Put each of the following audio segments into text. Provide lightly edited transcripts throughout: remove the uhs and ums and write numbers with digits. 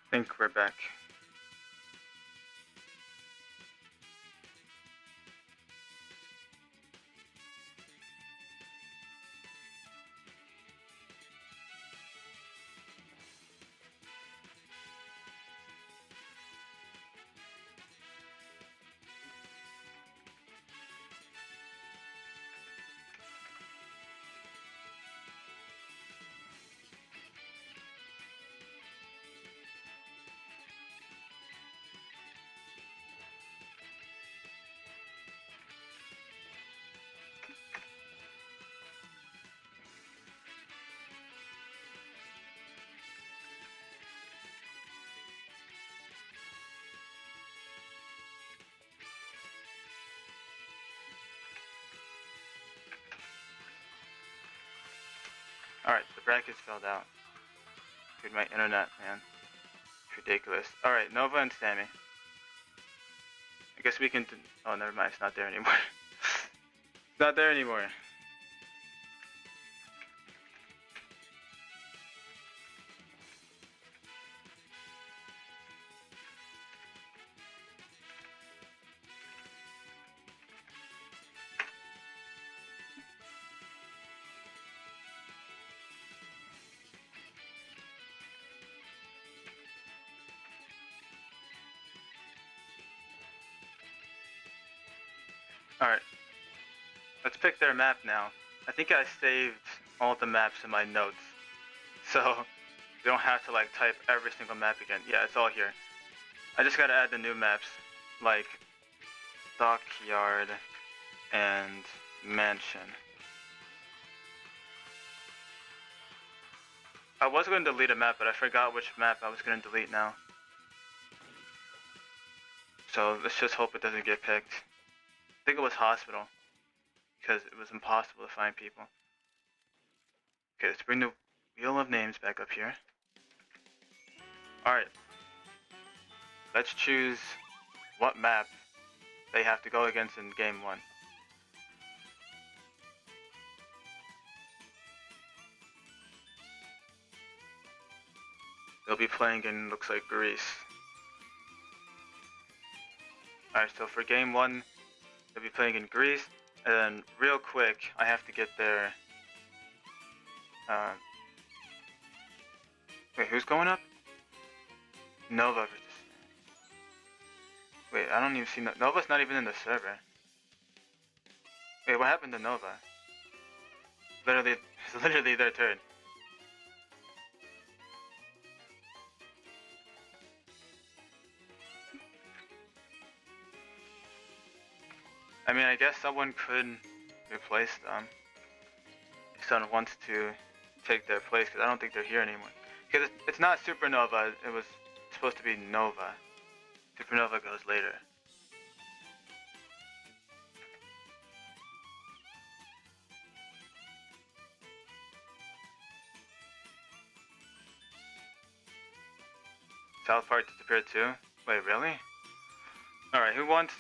Think we're back. Alright, the brackets filled out. Dude, my internet, man. It's ridiculous. Alright, Nova and Sammy. I guess we can oh, never mind, it's not there anymore. It's not there anymore. Alright. Let's pick their map now. I think I saved all the maps in my notes. So, you don't have to like type every single map again. Yeah, it's all here. I just gotta add the new maps. Like, Dockyard and Mansion. I was going to delete a map, but I forgot which map I was going to delete now. So let's just hope it doesn't get picked. I think it was Hospital, because it was impossible to find people. Okay, let's bring the wheel of names back up here. Alright. Let's choose what map they have to go against in game 1. They'll be playing in, looks like, Greece. Alright, so for game 1, they'll be playing in Greece. And then, real quick, I have to get their... Wait, who's going up? Nova versus... Wait, I don't even see... Nova's not even in the server. Wait, what happened to Nova? It's literally their turn. I mean, I guess someone could replace them. If someone wants to take their place, because I don't think they're here anymore. Because it's not Supernova, it was supposed to be Nova. Supernova goes later. South Park disappeared too? Wait, really? Alright, who wants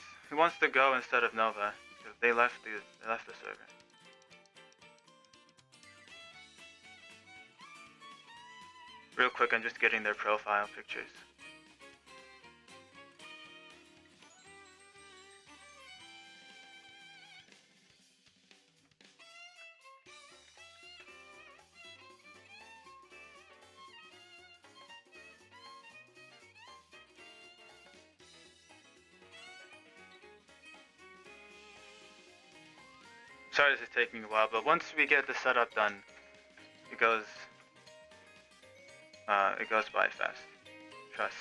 to go instead of Nova? Because they left the server. Real quick, I'm just getting their profile pictures. Sorry this is taking a while, but once we get the setup done, it goes by fast. Trust.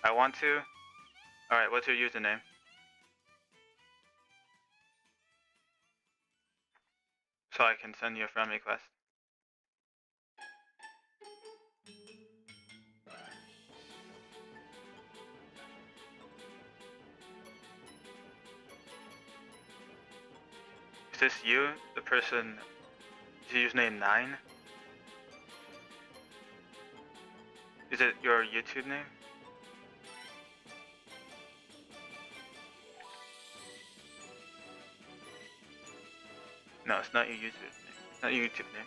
I want to. Alright, what's your username? So I can send you a friend request. Is this you, the person, is your username 9? Is it your YouTube name? No, it's not your user name. It's not your YouTube name.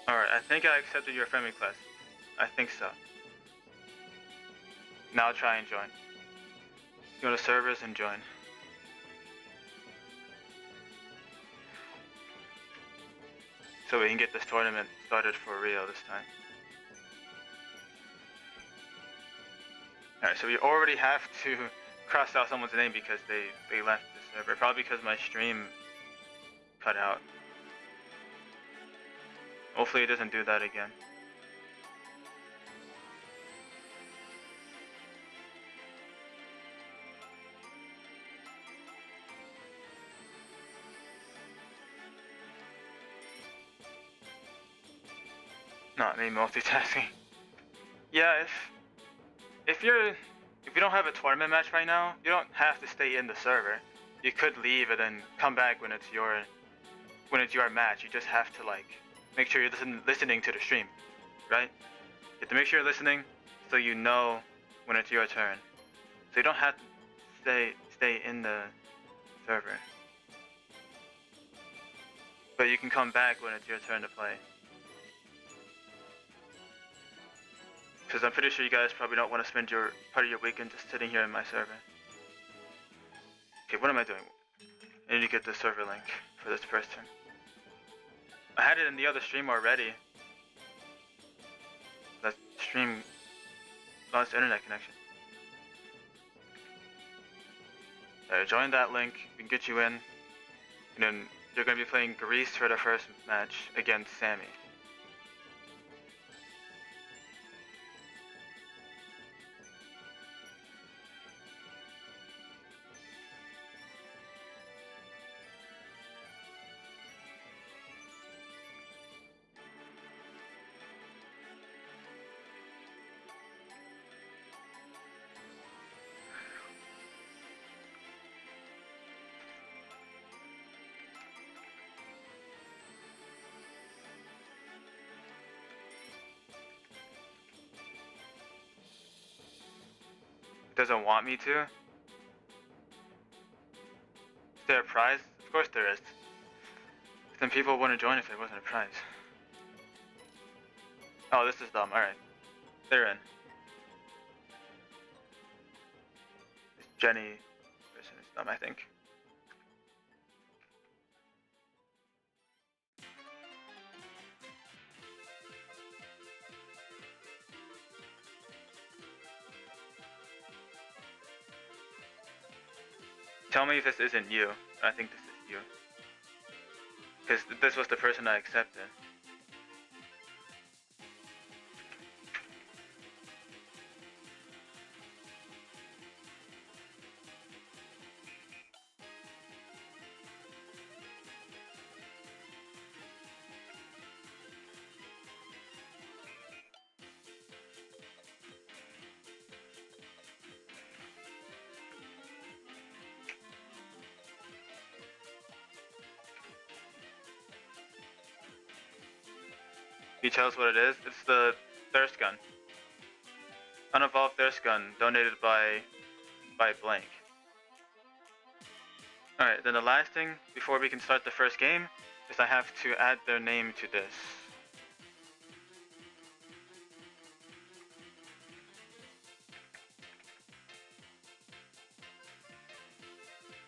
Alright, I think I accepted your friend request. I think so. Now try and join. Go to servers and join. So we can get this tournament started for real this time. Alright, so we already have to cross out someone's name because they left the server. Probably because my stream cut out. Hopefully it doesn't do that again. Not me multitasking. Yeah, if you don't have a tournament match right now, you don't have to stay in the server. You could leave and then come back when it's your match. You just have to like make sure you're listening to the stream, right? You have to make sure you're listening so you know when it's your turn. So you don't have to stay in the server. But you can come back when it's your turn to play. Because I'm pretty sure you guys probably don't want to spend part of your weekend just sitting here in my server. Okay, what am I doing? I need to get the server link for this person. I had it in the other stream already. That stream lost internet connection. Join that link, we can get you in. And then you're going to be playing Greece for the first match against Sammy. Doesn't want me to? Is there a prize? Of course there is. Then people wouldn't join if there wasn't a prize. Oh, this is dumb. Alright. They're in. This Jenny person is dumb, I think. Tell me if this isn't you. I think this is you. Because this was the person I accepted. Can you tell us what it is? It's the thirst gun. Unevolved thirst gun, donated by blank. Alright, then the last thing before we can start the first game is I have to add their name to this.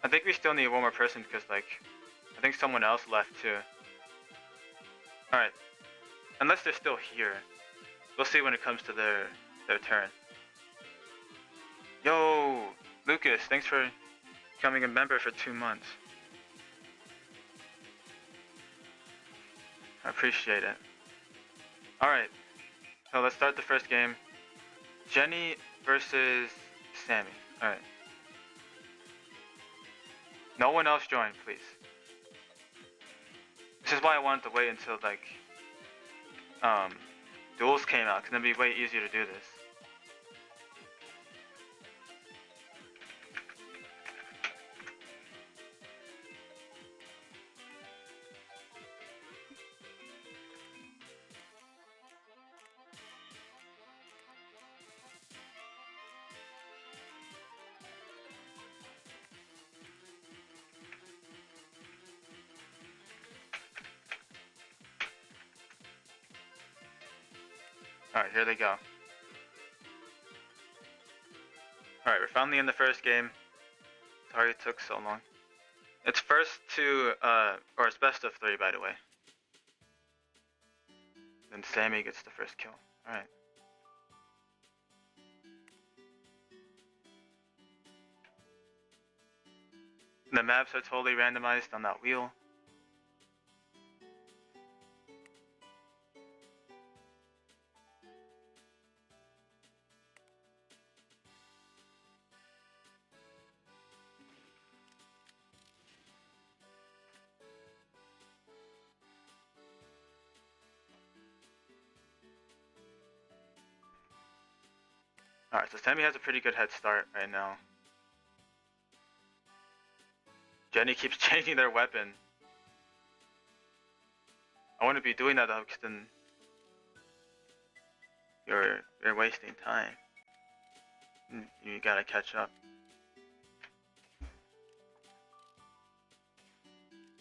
I think we still need one more person because like, I think someone else left too. Alright. Unless they're still here. We'll see when it comes to their turn. Yo, Lucas, thanks for becoming a member for 2 months. I appreciate it. Alright, so let's start the first game. Jenny versus Sammy. Alright. No one else join, please. This is why I wanted to wait until like duels came out, because then it'd be way easier to do this. Alright, here they go. Alright, we're finally in the first game. Sorry it took so long. It's first to, or it's best of 3, by the way. Then Sammy gets the first kill. Alright. The maps are totally randomized on that wheel. Alright, so Sammy has a pretty good head start right now. Jenny keeps changing their weapon. I wouldn't be doing that though, because then you're wasting time. You gotta catch up.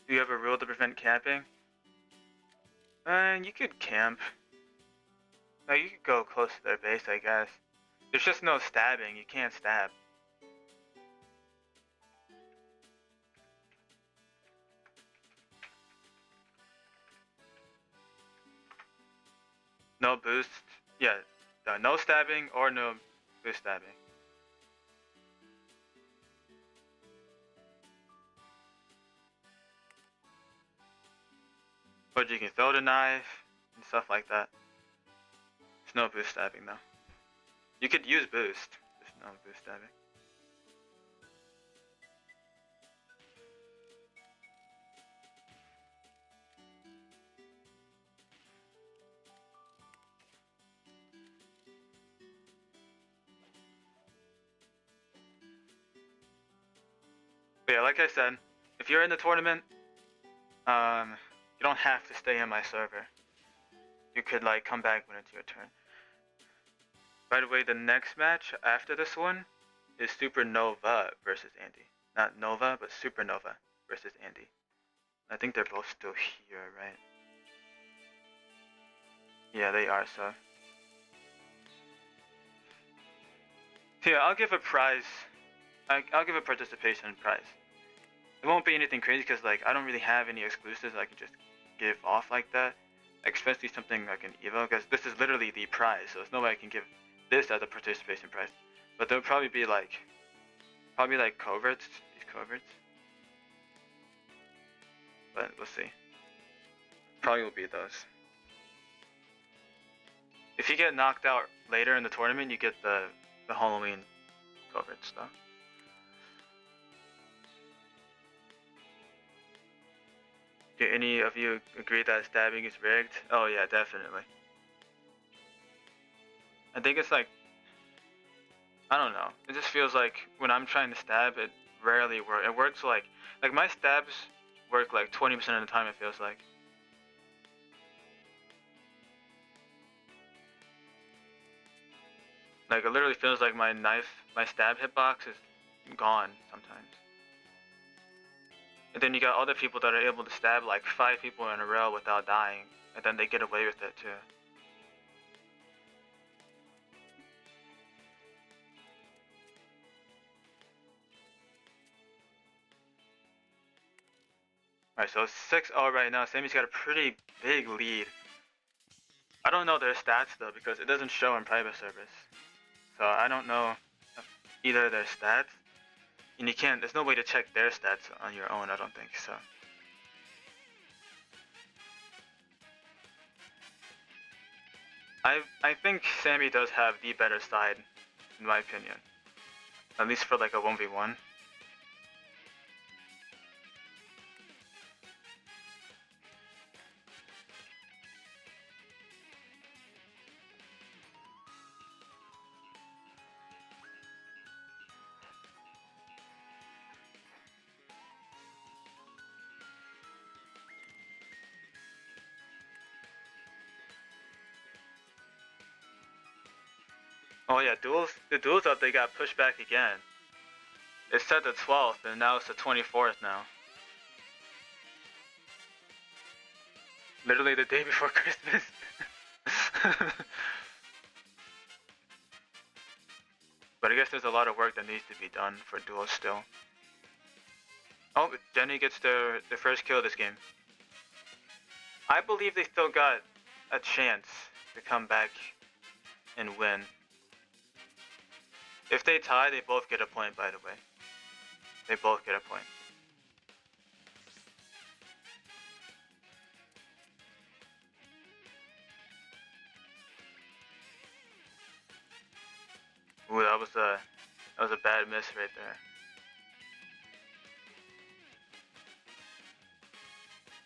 Do you have a rule to prevent camping? You could camp. No, you could go close to their base, I guess. There's just no stabbing. You can't stab. No boost. Yeah, no stabbing or no boost stabbing. But you can throw the knife and stuff like that. There's no boost stabbing though. You could use boost. There's no boost stabbing. But yeah, like I said, if you're in the tournament, you don't have to stay in my server. You could like come back when it's your turn. By the way, the next match after this one is Supernova versus Andy. Not Nova, but Supernova versus Andy. I think they're both still here, right? Yeah, they are, so. Yeah, I'll give a prize. I'll give a participation prize. It won't be anything crazy because like I don't really have any exclusives I can just give off like that. Especially something like an Evo, because this is literally the prize, so there's no way I can give this as a participation prize. But there'll probably be like coverts, these coverts. But we'll see. Probably will be those. If you get knocked out later in the tournament, you get the Halloween coverts though. Do any of you agree that stabbing is rigged? Oh yeah, definitely. I think it's like, I don't know. It just feels like when I'm trying to stab, it rarely works. It works like my stabs work like 20% of the time, it feels like. Like it literally feels like my stab hitbox is gone sometimes. And then you got other people that are able to stab like 5 people in a row without dying, and then they get away with it too. Alright, so it's 6-0 right now. Sammy's got a pretty big lead. I don't know their stats though, because it doesn't show in private service. So I don't know either their stats. And you can't, there's no way to check their stats on your own, I don't think, so. I think Sammy does have the better side, in my opinion. At least for like a 1v1. Oh yeah, the duels update got pushed back again. It's set the 12th, and now it's the 24th now. Literally the day before Christmas. But I guess there's a lot of work that needs to be done for duos still. Oh, Jenny gets their first kill this game. I believe they still got a chance to come back and win. If they tie, they both get a point, by the way. They both get a point. Ooh, that was a bad miss right there.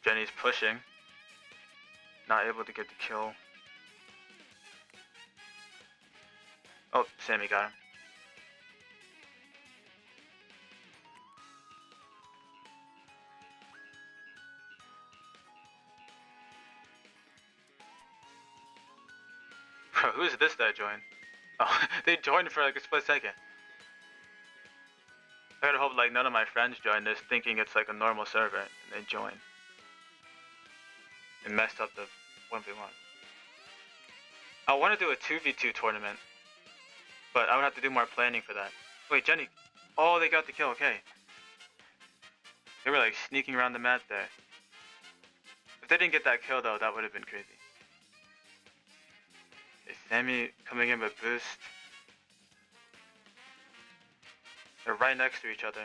Jenny's pushing. Not able to get the kill. Oh, Sammy got him. Bro, who is this that joined? Oh, they joined for like a split second. I gotta hope like none of my friends join this thinking it's like a normal server and they join. It messed up the 1v1. I want to do a 2v2 tournament, but I would have to do more planning for that. Wait, Jenny. Oh, they got the kill, okay. They were like sneaking around the map there. If they didn't get that kill though, that would have been crazy. Is Sammy coming in with boost? They're right next to each other.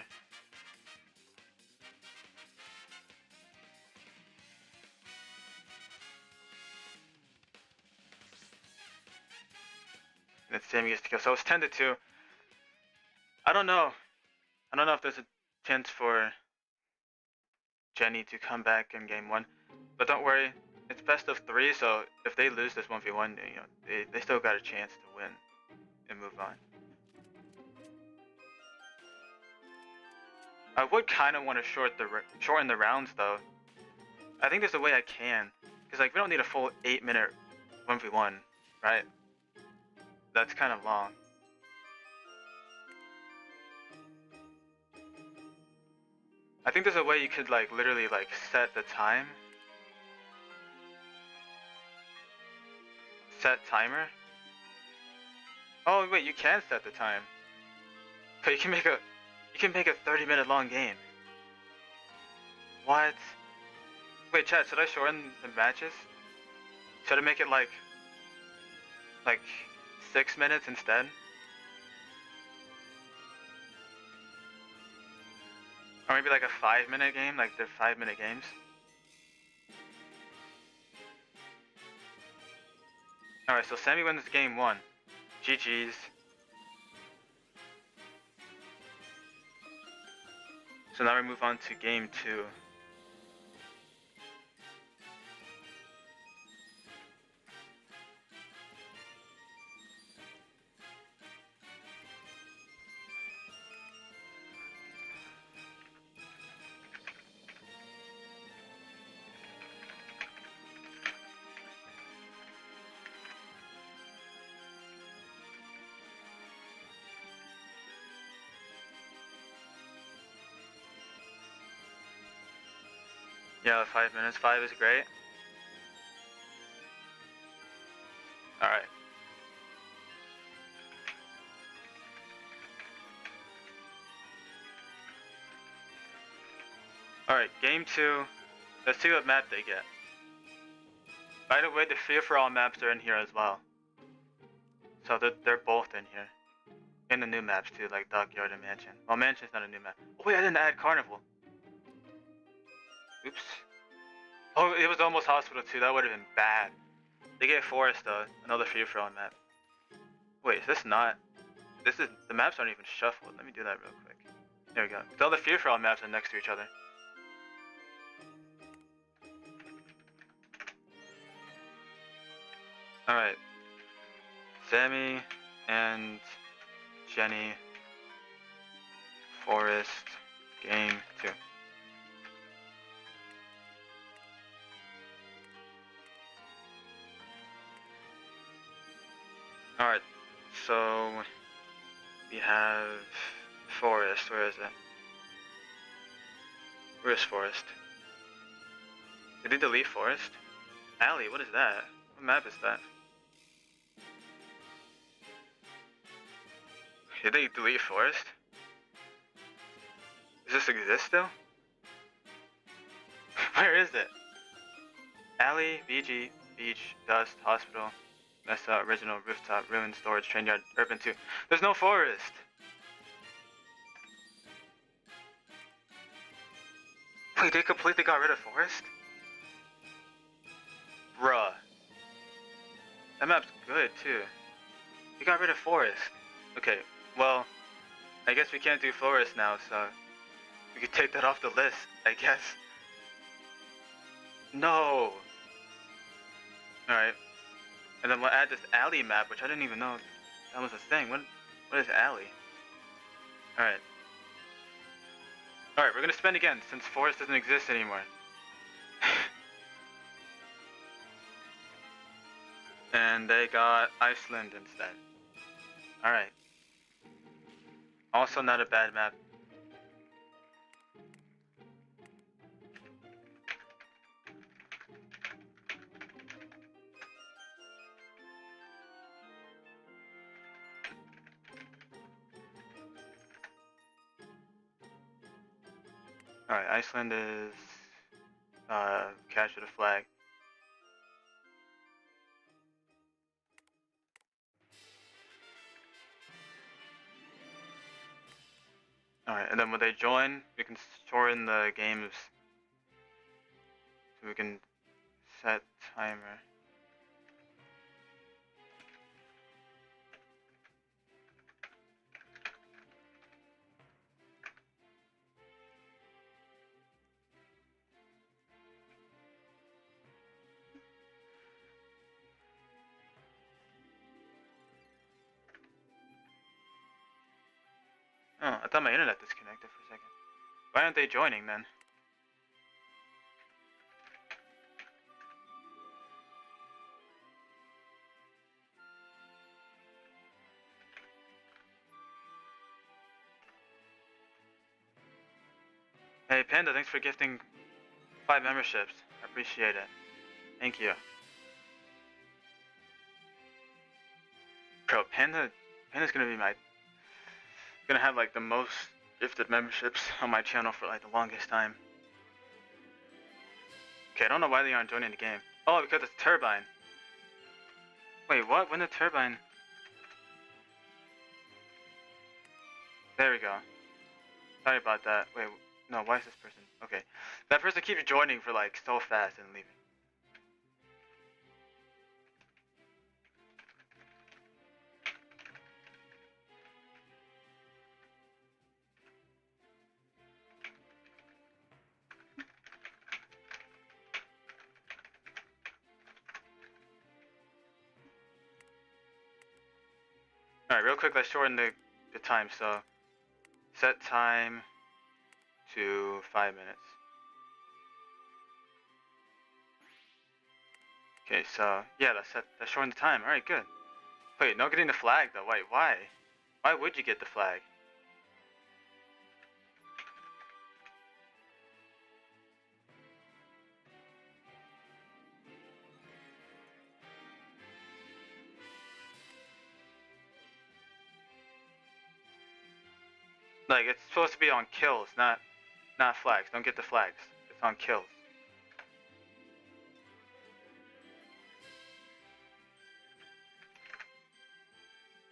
And then Sammy gets the kill. So it's 10-2. I don't know. I don't know if there's a chance for Jenny to come back in game 1. But don't worry. It's best of 3, so if they lose this 1v1, you know, they still got a chance to win and move on. I would kind of want to shorten the rounds though. I think there's a way I can, because like we don't need a full 8-minute 1v1, right? That's kind of long. I think there's a way you could like literally like set the time. Set timer? Oh wait, you can set the time. But you can make a 30-minute long game. What? Wait, chat, should I shorten the matches? Should I make it like 6 minutes instead? Or maybe like a 5-minute game, like they're 5-minute games? Alright, so Sammy wins game 1. GG's. So now we move on to game 2. Yeah, 5 minutes. 5 is great. Alright. Alright, game 2. Let's see what map they get. By the way, the free-for-all maps are in here as well. So they're both in here. In the new maps too, like Dockyard and Mansion. Well, Mansion's not a new map. Oh wait, I didn't add Carnival. Oops. Oh, it was almost Hospital too. That would have been bad. They get Forest though, another free-for-all map. Wait, is this not? This is, the maps aren't even shuffled. Let me do that real quick. There we go. So all the free-for-all maps are next to each other. Alright. Sammy and Jenny. Forest. Game 2. Alright, so we have Forest. Where is it? Where's Forest? Did they delete Forest? Alley, what is that? What map is that? Did they delete forest? Does this exist still? Where is it? Alley, BG, beach, dust, hospital, Mesa, original, rooftop, ruin, storage, train yard, urban 2. There's no forest! Wait, they completely got rid of forest? Bruh. That map's good too. We got rid of forest. Okay, well, I guess we can't do forest now, so we could take that off the list, I guess. No! Alright. And then we'll add this alley map, which I didn't even know that was a thing. What is alley? Alright. Alright, we're gonna spend again, since forest doesn't exist anymore. And they got Iceland instead. Alright. Also not a bad map. Alright, Iceland is capture the flag. Alright, and then when they join, we can store in the games. So we can set timer. Oh, I thought my internet disconnected for a second. Why aren't they joining then? Hey Panda, thanks for gifting 5 memberships. I appreciate it. Thank you. Bro, Panda's gonna be gonna have like the most gifted memberships on my channel for like the longest time. Okay, I don't know why they aren't joining the game. Oh, because it's turbine. Wait, what? When the turbine? There we go. Sorry about that. Wait, no, why is this person? Okay. That person keeps joining for like so fast and leaving. Alright, real quick, let's shorten the time. So, set time to 5 minutes. Okay, so, yeah, let's shorten the time. Alright, good. Wait, no getting the flag though. Wait, why? Why would you get the flag? Like, it's supposed to be on kills, not flags. Don't get the flags. It's on kills.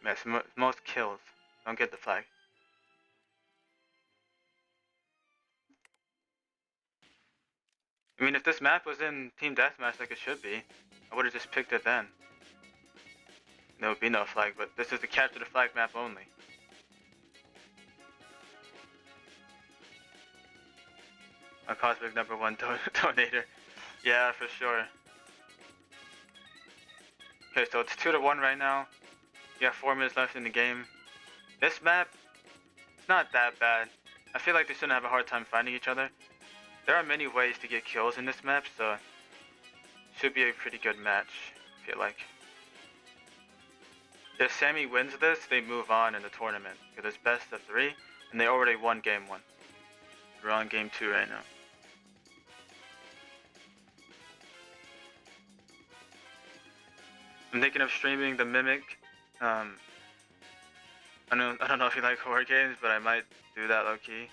Yes, most kills. Don't get the flag. I mean, if this map was in Team Deathmatch like it should be, I would have just picked it then. There would be no flag, but this is the capture the flag map only. A Cosmic #1 donator. Yeah, for sure. Okay, so it's 2-1 right now. You have 4 minutes left in the game. This map, it's not that bad. I feel like they shouldn't have a hard time finding each other. There are many ways to get kills in this map, so it should be a pretty good match, I feel like. If Sammy wins this, they move on in the tournament, because it's best of 3, and they already won game 1. We're on game 2 right now. I'm thinking of streaming the Mimic, I don't know if you like horror games, but I might do that low key.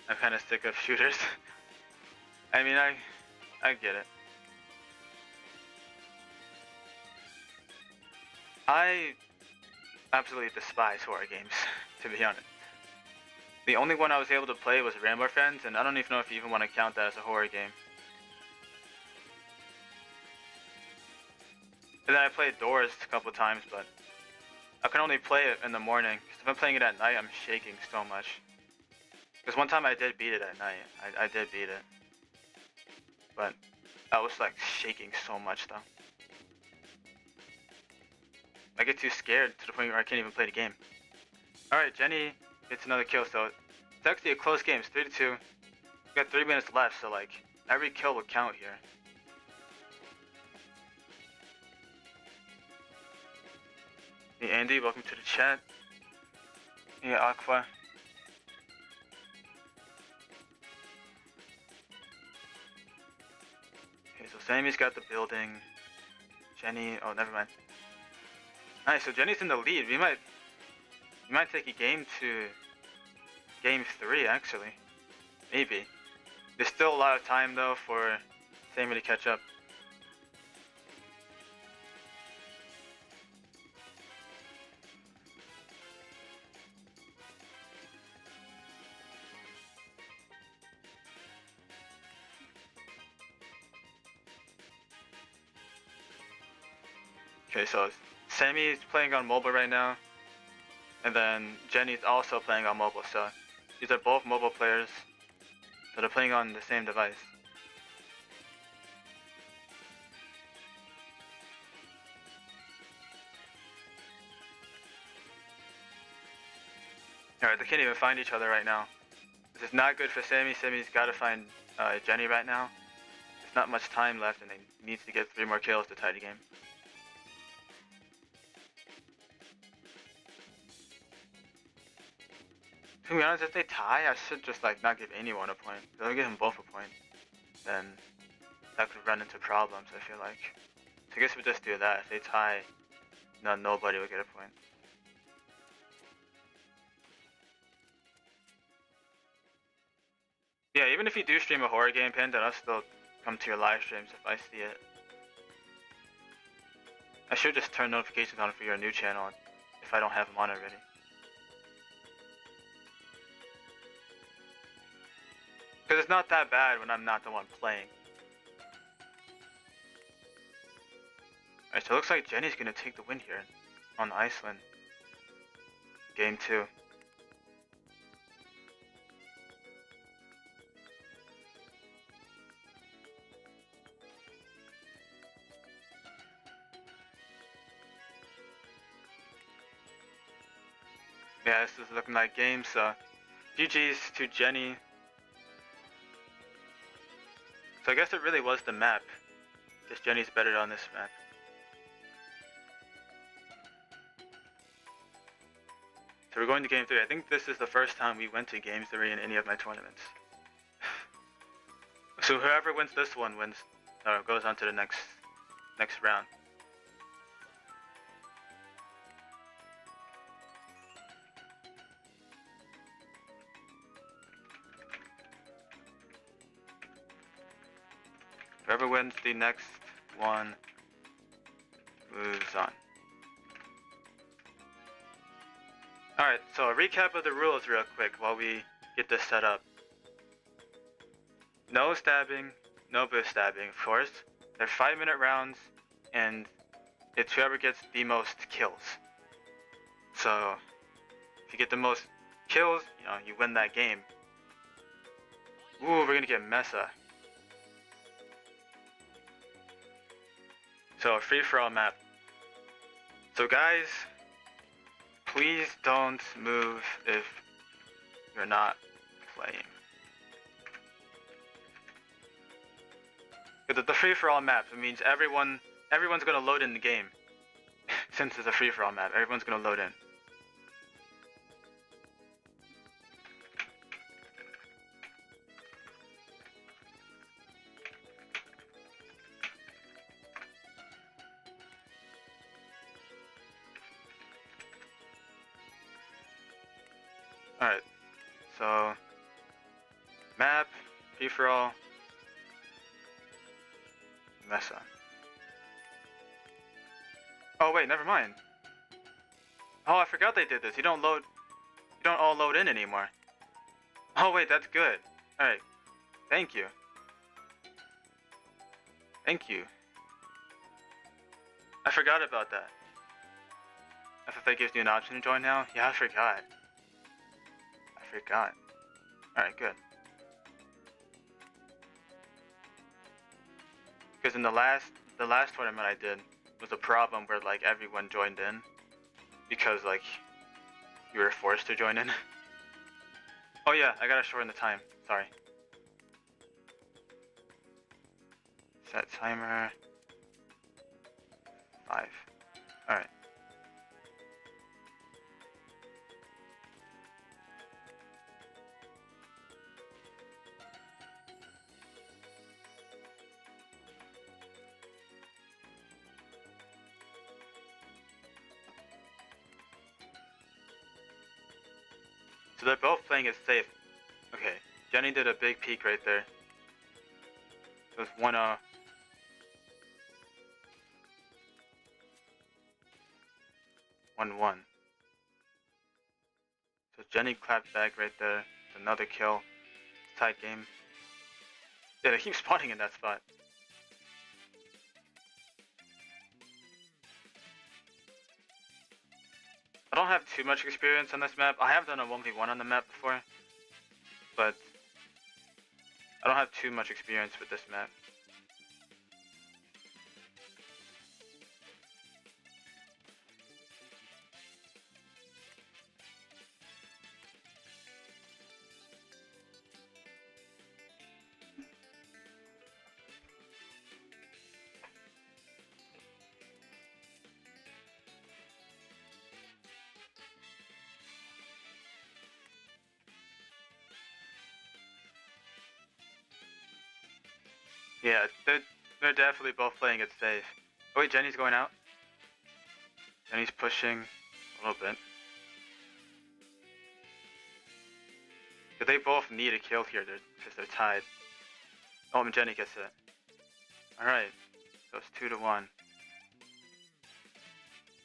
I'm kind of sick of shooters. I mean, I get it. I absolutely despise horror games, to be honest. The only one I was able to play was Rainbow Friends, and I don't even know if you even want to count that as a horror game. And then I played Doors a couple times, but I can only play it in the morning, because if I'm playing it at night, I'm shaking so much. Because one time I did beat it at night. I did beat it. But I was like shaking so much though. I get too scared to the point where I can't even play the game. Alright, Jenny gets another kill, so it's actually a close game. It's 3-2. We got 3 minutes left, so like every kill will count here. Hey Andy, welcome to the chat. Hey Aqua. Okay, so Sammy's got the building. Jenny, oh never mind. Alright, so Jenny's in the lead. We might take a game to game 3 actually. Maybe. There's still a lot of time though for Sammy to catch up. Okay, so Sammy's playing on mobile right now, and then Jenny's also playing on mobile, so these are both mobile players, so they're playing on the same device. Alright, they can't even find each other right now. This is not good for Sammy. Sammy's gotta find Jenny right now. There's not much time left, and he needs to get 3 more kills to tie the game. To be honest, if they tie, I should just like not give anyone a point. If I give them both a point, then that could run into problems, I feel like. So I guess we just do that. If they tie, nobody will get a point. Yeah, even if you do stream a horror game, Pin, then I'll still come to your live streams if I see it. I should just turn notifications on for your new channel if I don't have them on already. Because it's not that bad when I'm not the one playing. Alright, so it looks like Jenny's gonna take the win here on Iceland. Game 2. Yeah, this is looking like game, so GG's to Jenny. So I guess it really was the map. Guess Jenny's better on this map. So we're going to game 3. I think this is the first time we went to game 3 in any of my tournaments. So whoever wins this one wins, or goes on to the next round. Whoever wins the next one moves on. Alright, so a recap of the rules real quick while we get this set up. No stabbing, no boost stabbing, of course. They're 5-minute rounds, and it's whoever gets the most kills. So, if you get the most kills, you win that game. Ooh, we're gonna get Mesa. So, a free-for-all map. So guys, please don't move if you're not playing. Because the free-for-all map, it means everyone's gonna load in the game. Since it's a free-for-all map, everyone's gonna load in. Alright, so map, free-for-all, Mesa. Oh wait, never mind. Oh, I forgot they did this. You don't all load in anymore. Oh wait, that's good. Alright, thank you. Thank you. I forgot about that. I thought that gives you an option to join now? Yeah, I forgot. Alright, good. Because in the last tournament I did was a problem where like everyone joined in because like you were forced to join in. Oh yeah, I gotta shorten the time. Sorry. Set timer 5. Alright. So they're both playing it safe. Okay, Jenny did a big peek right there. It was 1-0. 1-1. So Jenny clapped back right there. It's another kill. It's tight game. Yeah, they keep spawning in that spot. I don't have too much experience on this map. I have done a 1v1 on the map before, but I don't have too much experience with this map. Yeah, they're definitely both playing it safe. Oh wait, Jenny's going out. Jenny's pushing a little bit. But they both need a kill here because they're tied. Oh, and Jenny gets it. Alright, so it's 2-1.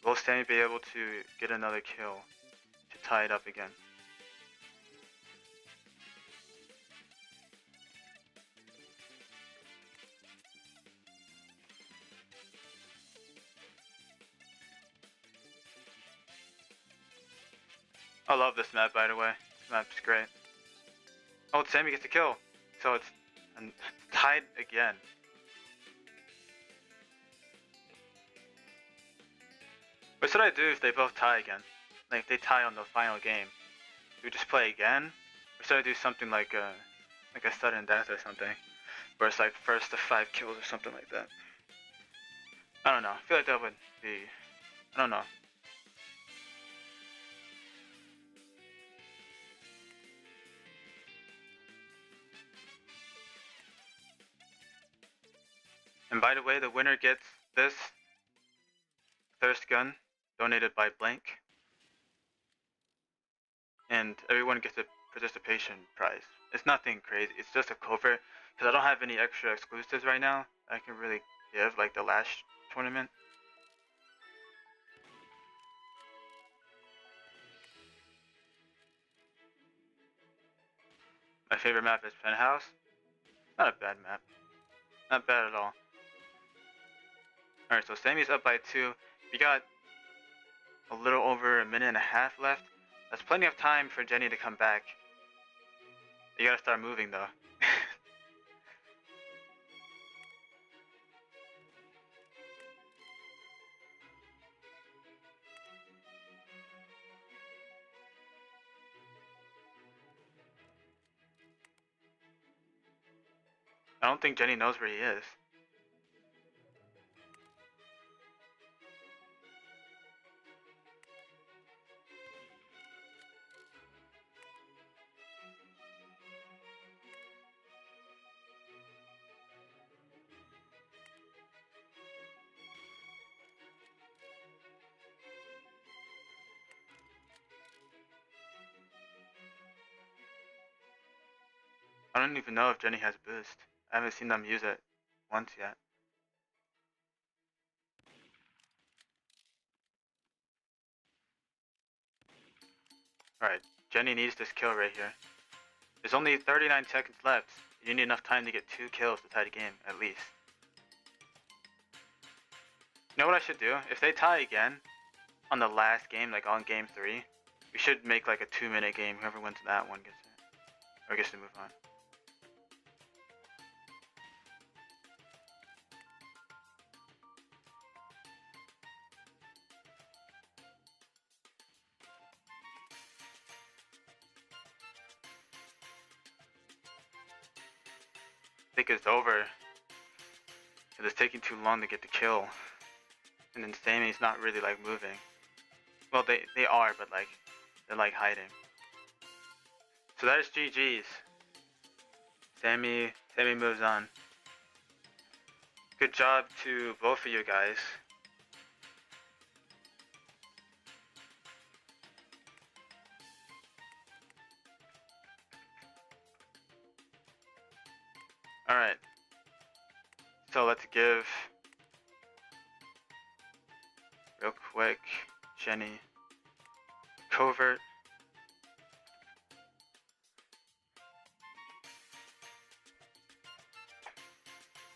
Will Sammy be able to get another kill to tie it up again? I love this map, by the way. This map's great. Oh, Sammy gets a kill. So it's tied again. What should I do if they both tie again? Like, if they tie on the final game? Do we just play again? Or should I do something like a sudden death or something? Where it's like first to 5 kills or something like that. I don't know. I feel like that would be... I don't know. And by the way, the winner gets this thirst gun donated by Blank. And everyone gets a participation prize. It's nothing crazy. It's just a Clover. Because I don't have any extra exclusives right now I can really give, like the last tournament. My favorite map is Penthouse. Not a bad map. Not bad at all. Alright, so Sammy's up by 2. We got a little over a minute and a half left. That's plenty of time for Jenny to come back. You gotta start moving though. I don't think Jenny knows where he is. I don't even know if Jenny has boost. I haven't seen them use it once yet. Alright, Jenny needs this kill right here. There's only 39 seconds left. You need enough time to get 2 kills to tie the game, at least. You know what I should do? If they tie again on the last game, like on game 3, we should make like a 2-minute game. Whoever wins that one gets it. Or gets to move on. I think it's over. It's taking too long to get the kill. And then Sammy's not really like moving. Well, they are, but like, they're like hiding. So that is GG's. Sammy moves on. Good job to both of you guys. Alright. So let's give real quick Jenny covert.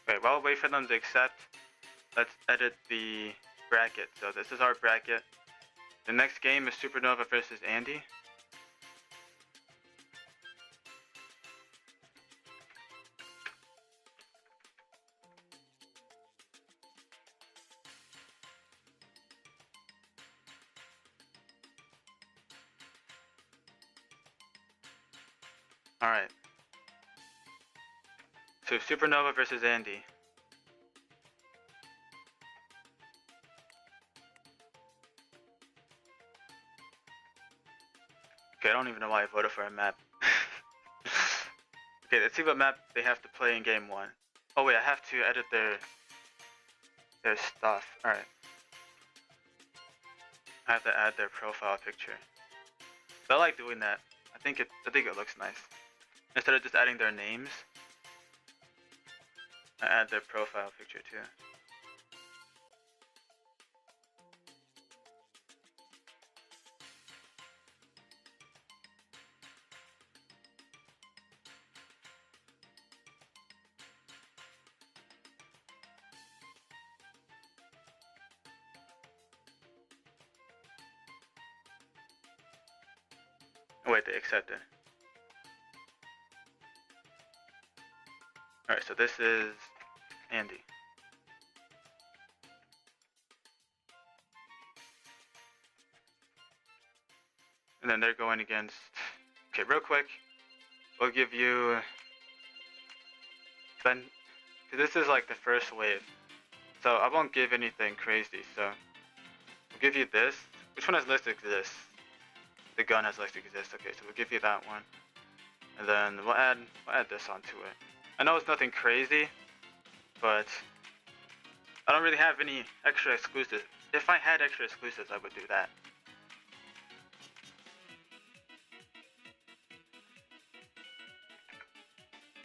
Okay, while we wait for them to accept, let's edit the bracket. So this is our bracket. The next game is Supernova versus Andy. Alright. So Supernova versus Andy. Okay, I don't even know why I voted for a map. Okay, let's see what map they have to play in game 1. Oh wait, I have to edit their stuff. Alright. I have to add their profile picture. So I like doing that. I think it looks nice. Instead of just adding their names, I add their profile picture too. Oh wait, they accepted. Alright, so this is Andy. And then they're going against... Okay, real quick, we'll give you... Then, this is like the first wave. So I won't give anything crazy, so... We'll give you this. Which one has list exist? The gun has list exist. Okay, so we'll give you that one. And then we'll add this onto it. I know it's nothing crazy, but I don't really have any extra exclusives. If I had extra exclusives, I would do that.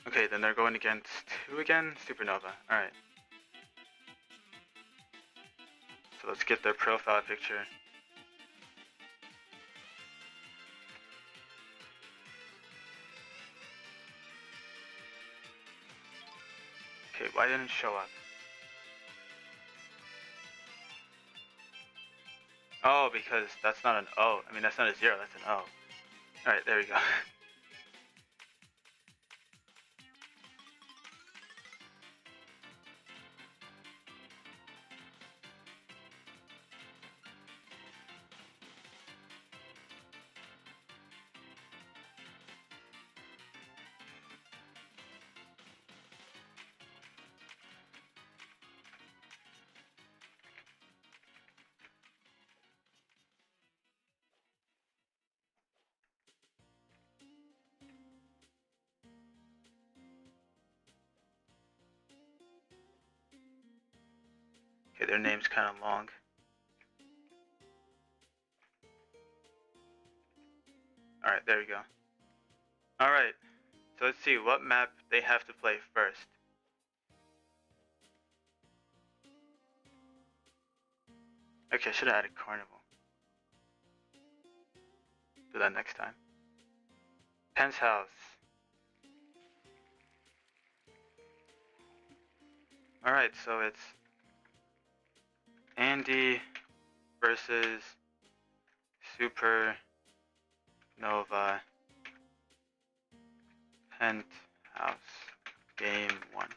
Okay, then they're going against who again? Supernova. Alright. So let's get their profile picture. Okay, why didn't it show up? Oh, because that's not an O. I mean, that's not a 0, that's an O. Alright, there we go. Okay, their name's kind of long. Alright, there we go. Alright, So let's see what map they have to play first. Okay, I should have added Carnival. Do that next time. Pence House. Alright, so it's Andy versus Supernova Penthouse Game 1.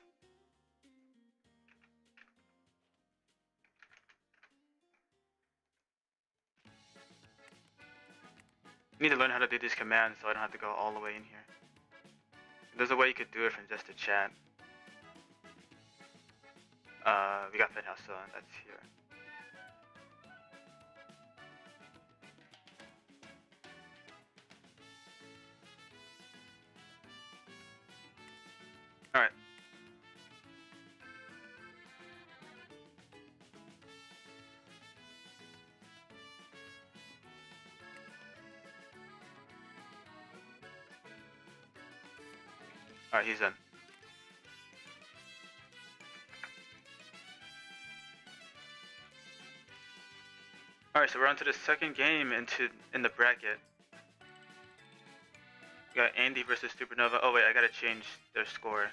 I need to learn how to do these commands so I don't have to go all the way in here. There's a way you could do it from just a chat. We got Penthouse, so that's here. Alright. Alright, he's in. Alright, so we're on to the second game in the bracket. We got Andy versus Supernova. Oh wait, I gotta change their score.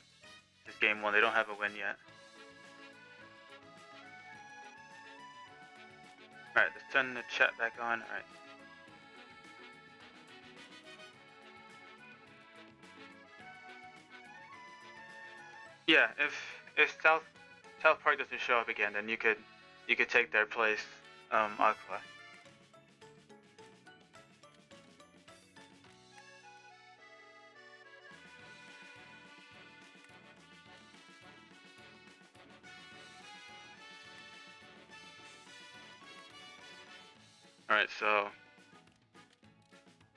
This is game 1, they don't have a win yet. Alright, let's turn the chat back on. Alright. Yeah, if South Park doesn't show up again, then you could take their place, Aqua. Alright, so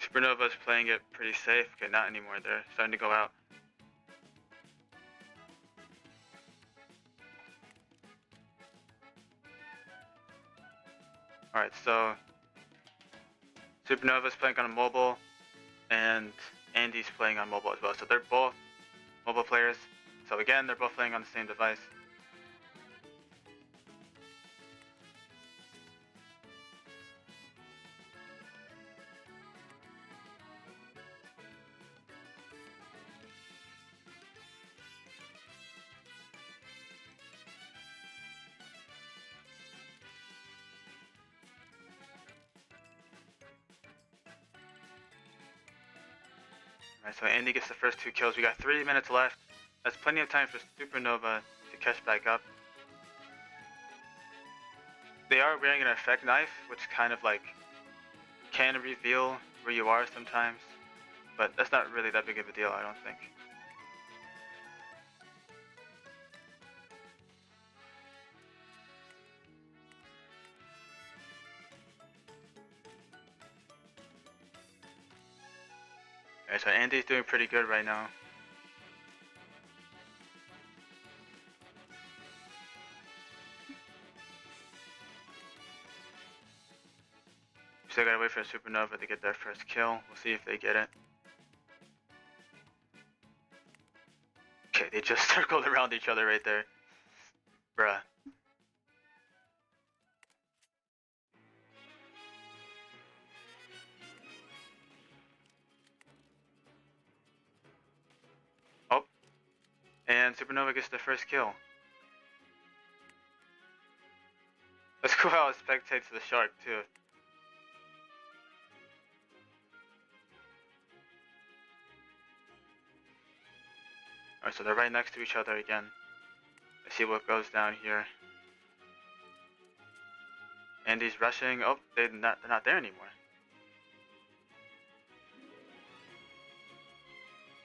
Supernova's playing it pretty safe. Okay, not anymore. They're starting to go out. Alright, so Supernova's playing on mobile, and Andy's playing on mobile as well. So they're both mobile players. So again, they're both playing on the same device. Alright, so Andy gets the first 2 kills. We got 3 minutes left. That's plenty of time for Supernova to catch back up. They are wearing an effect knife, which kind of like can reveal where you are sometimes, but that's not really that big of a deal, I don't think. Alright, so Andy's doing pretty good right now. Still gotta wait for Supernova to get their first kill. We'll see if they get it. Okay, they just circled around each other right there. Bruh. Oh. And Supernova gets the first kill. That's cool how it spectates the shark too. Alright, so they're right next to each other again. Let's see what goes down here. Andy's rushing. Oh, they're not there anymore.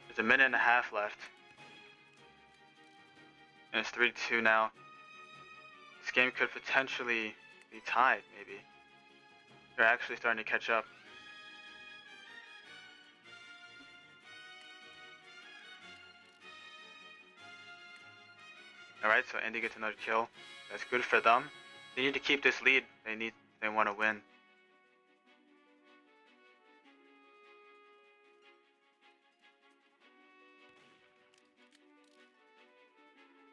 There's a minute and a half left. And it's 3-2 now. This game could potentially be tied, maybe. They're actually starting to catch up. Alright, so Andy gets another kill. That's good for them. They need to keep this lead. They want to win.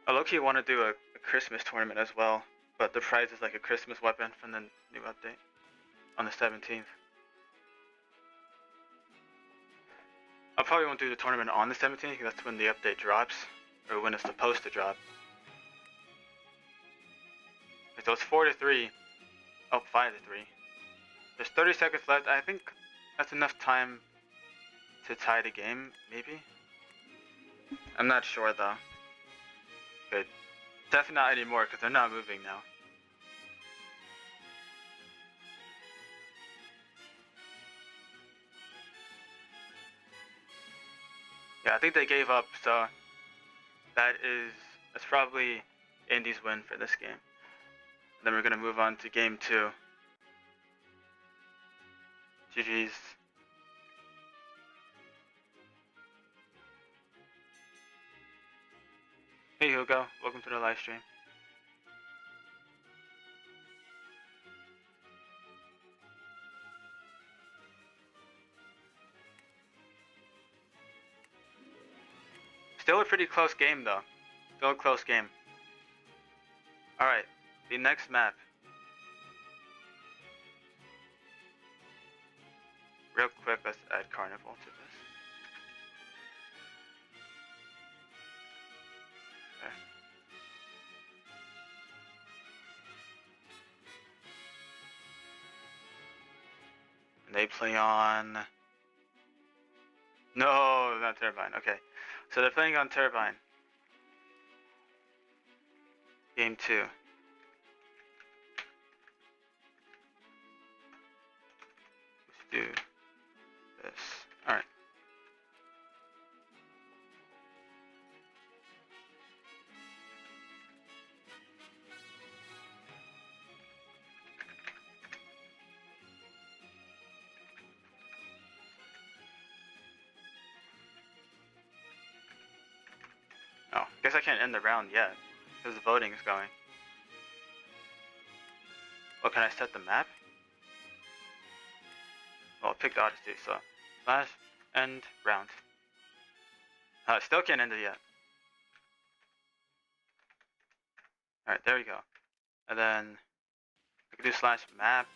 I low-key want to do a Christmas tournament as well, but the prize is like a Christmas weapon from the new update on the 17th. I probably won't do the tournament on the 17th because that's when the update drops, or when it's supposed to drop. So it's 4-3. Oh, 5-3. There's 30 seconds left. I think that's enough time to tie the game, maybe? I'm not sure though. Good. Definitely not anymore because they're not moving now. Yeah, I think they gave up, so that's probably Indy's win for this game. Then we're gonna move on to game 2. GG's. Hey Hugo, welcome to the live stream. Still a pretty close game though. Still a close game. Alright, the next map. Real quick, let's add Carnival to this. There. And they play on... No, not Turbine. Okay. So they're playing on Turbine. Game 2. Let's do this. Alright. Oh, guess I can't end the round yet, because the voting is going. Oh, can I set the map? Well, I picked Odyssey, so slash end round. Still can't end it yet. Alright, there we go. And then I can do slash map.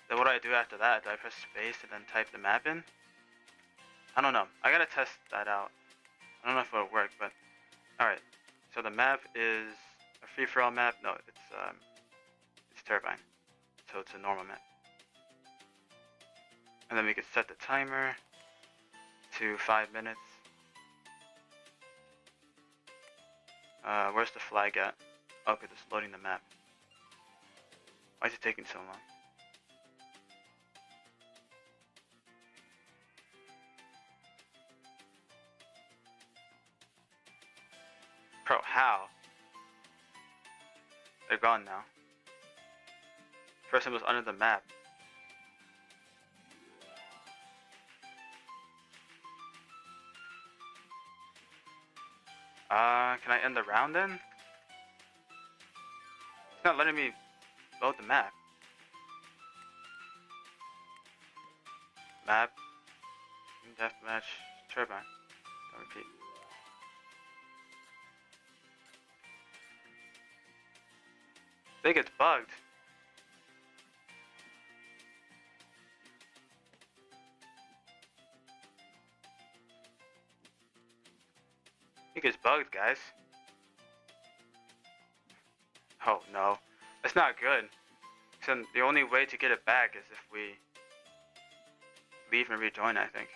Then what do I do after that? Do I press space and then type the map in? I don't know. I gotta test that out. I don't know if it'll work, but alright. So the map is a free-for-all map. No, it's Turbine. So it's a normal map. And then we can set the timer to 5 minutes. Where's the flag at? Oh, because it's loading the map. Why is it taking so long? Bro, how? They're gone now. First one was under the map. Can I end the round then? It's not letting me load the map. Map. Deathmatch. Turbine. Don't repeat. I think it's bugged. I think it's bugged, guys. Oh no, that's not good. So the only way to get it back is if we leave and rejoin, I think.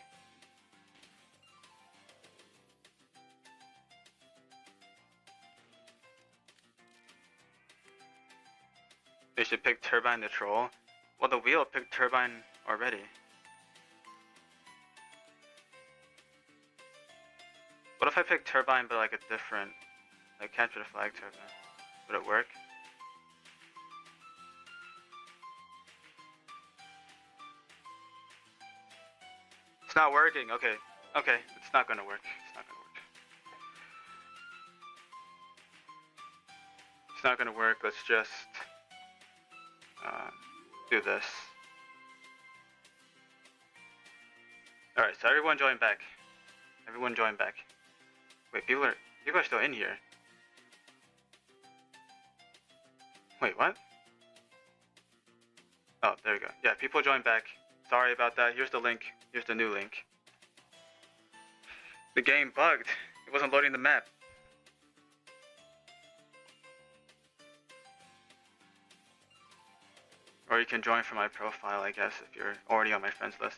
They should pick Turbine the Troll. Well, the wheel picked Turbine already. What if I pick Turbine but like a different, like Capture the Flag Turbine? Would it work? It's not working. Okay. Okay. It's not gonna work. It's not gonna work. It's not gonna work. Let's just do this. Alright, so everyone join back. Everyone join back. Wait, people are still in here. Wait, what? Oh, there we go. Yeah, people joined back. Sorry about that. Here's the link. Here's the new link. The game bugged. It wasn't loading the map. Or you can join from my profile, I guess, if you're already on my friends list.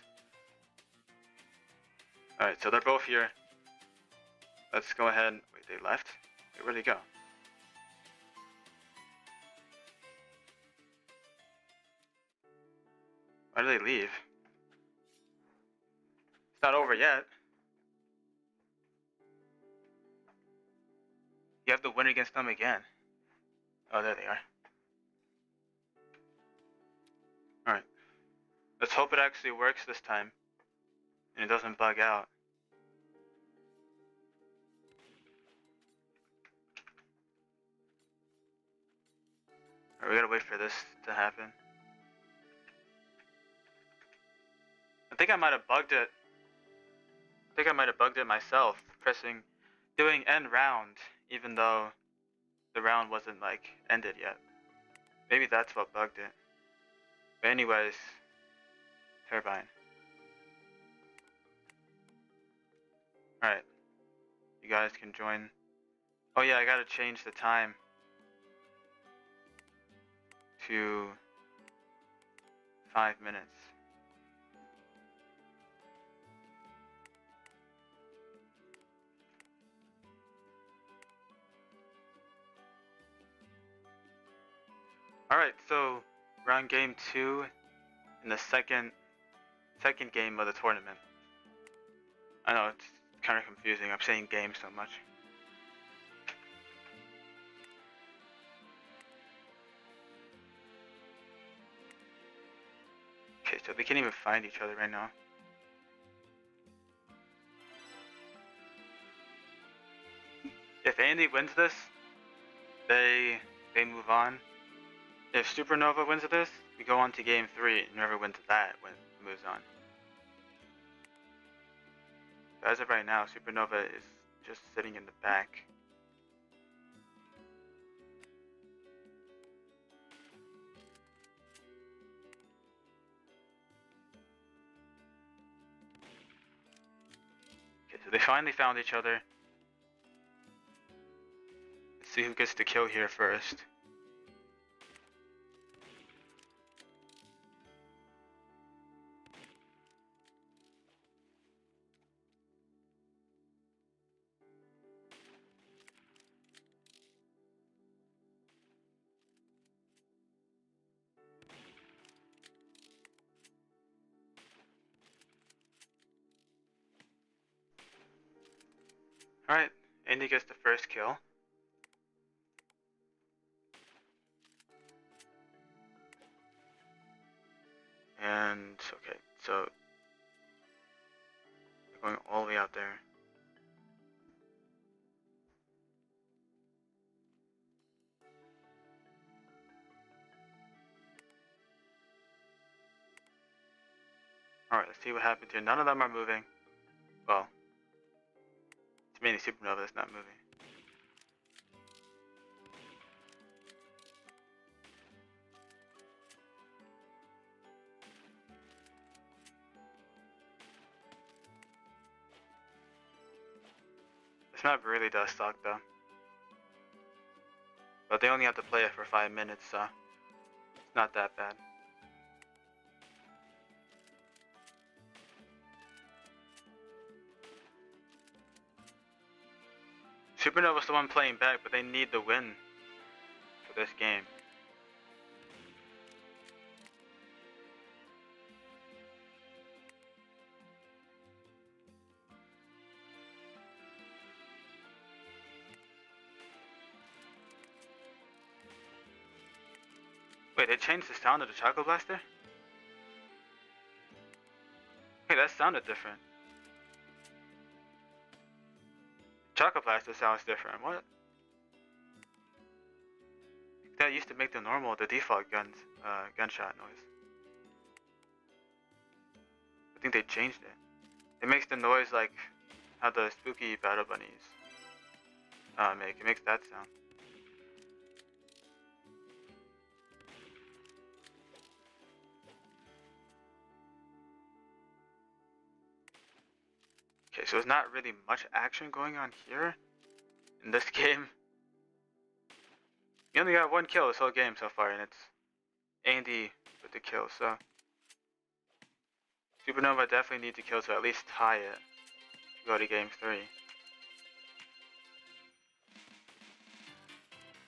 Alright, so they're both here. Let's go ahead. Wait, they left? Wait, where'd they go? Why did they leave? It's not over yet. You have to win against them again. Oh, there they are. Alright. Let's hope it actually works this time. And it doesn't bug out. Alright, we gotta wait for this to happen. I think I might have bugged it. I think I might have bugged it myself, doing end round, even though the round wasn't like ended yet. Maybe that's what bugged it. But anyways, turbine. Alright, you guys can join. Oh yeah, I gotta change the time to 5 minutes. Alright, so we're on game 2 in the second game of the tournament. I know it's kind of confusing, I'm saying game so much. Okay, so they can't even find each other right now. If Andy wins this, they move on. If Supernova wins this, we go on to game 3, and whoever wins that moves on. But as of right now, Supernova is just sitting in the back. Okay, so they finally found each other. Let's see who gets the kill here first. Alright, Andy gets the first kill. And, okay, so we're going all the way out there. Alright, let's see what happens here. None of them are moving. Well, it's mainly Supernova that's not moving. This map really does suck though. But they only have to play it for 5 minutes, so it's not that bad. Supernova's the one playing back, but they need the win for this game. Wait, they changed the sound of the Choco Blaster? Wait, that sounded different. Choco Blaster sounds different. What? That used to make the default gunshot noise. I think they changed it. It makes the noise like how the spooky battle bunnies make. It makes that sound. Okay, so there's not really much action going on here in this game. You only got 1 kill this whole game so far, and it's Andy with the kill, so Supernova definitely need to kill to at least tie it to go to game 3.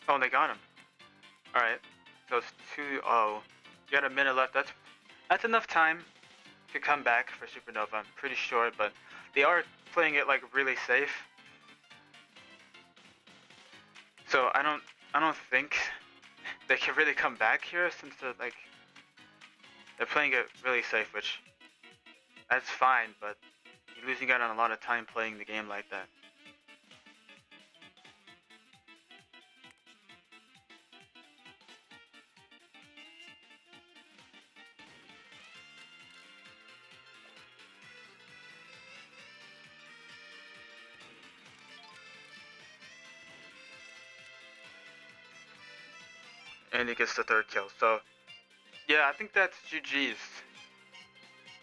Oh, they got him. Alright, so it's 2-0. You got a minute left. That's enough time to come back for Supernova, I'm pretty sure, but they are playing it like really safe. So I don't think they can really come back here since they're playing it really safe, which that's fine, but you're losing out on a lot of time playing the game like that. And he gets the 3rd kill. So yeah, I think that's GG's.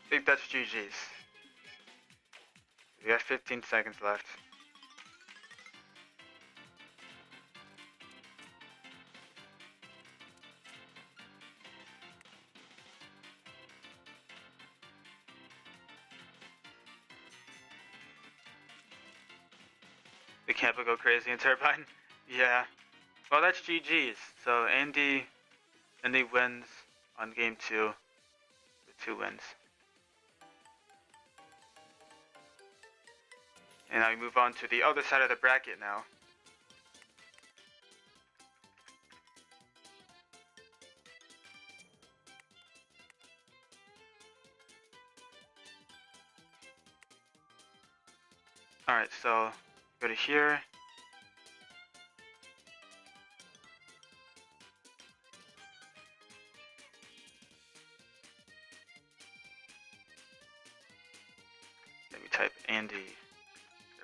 I think that's GG's. We got 15 seconds left. The camp will go crazy in Turbine. Yeah. Well, that's GG's. So Andy wins on game 2 with 2 wins. And now we move on to the other side of the bracket now. Alright, so go to here. Let me type Andy.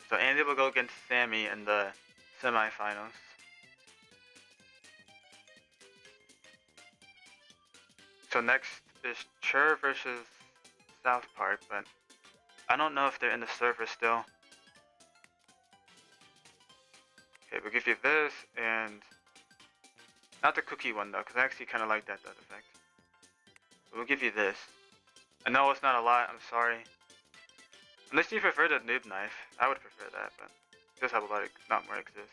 So Andy will go against Sammy in the semifinals. So next is Chur versus South Park, but I don't know if they're in the server still. Okay, we'll give you this, and not the cookie one though, because I actually kind of like that effect. But we'll give you this. I know it's not a lot, I'm sorry. Unless you prefer the noob knife, I would prefer that, but it does have a lot of not more exist.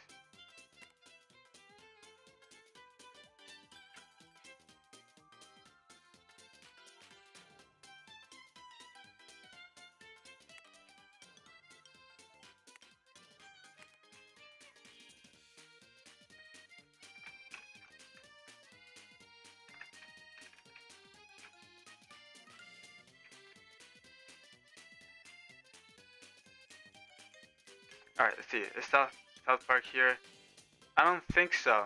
Alright, let's see. Is South Park here? I don't think so.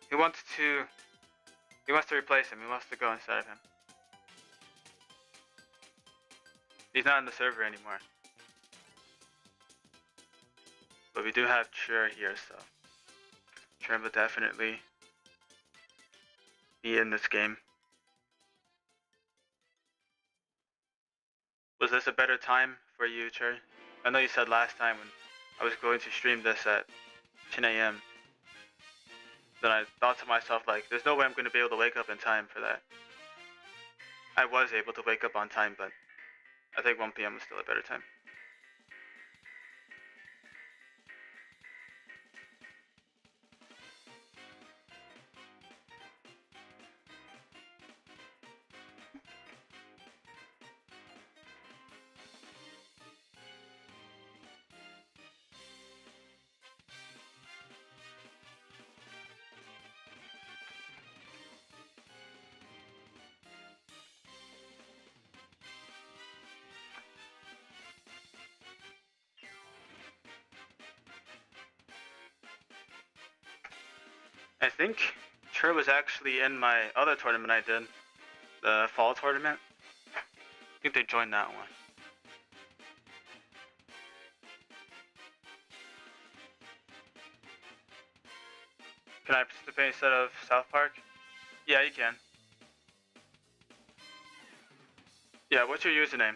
He wants to replace him. He wants to go instead of him. He's not in the server anymore. But we do have Chur here, so Chur will definitely be in this game. Was this a better time for you, Chur? I know you said last time when I was going to stream this at 10 a.m. Then I thought to myself, like, there's no way I'm going to be able to wake up in time for that. I was able to wake up on time, but I think 1 p.m. was still a better time. I think Chur was actually in my other tournament I did, the fall tournament. I think they joined that one. Can I participate instead of South Park? Yeah, you can. Yeah, what's your username?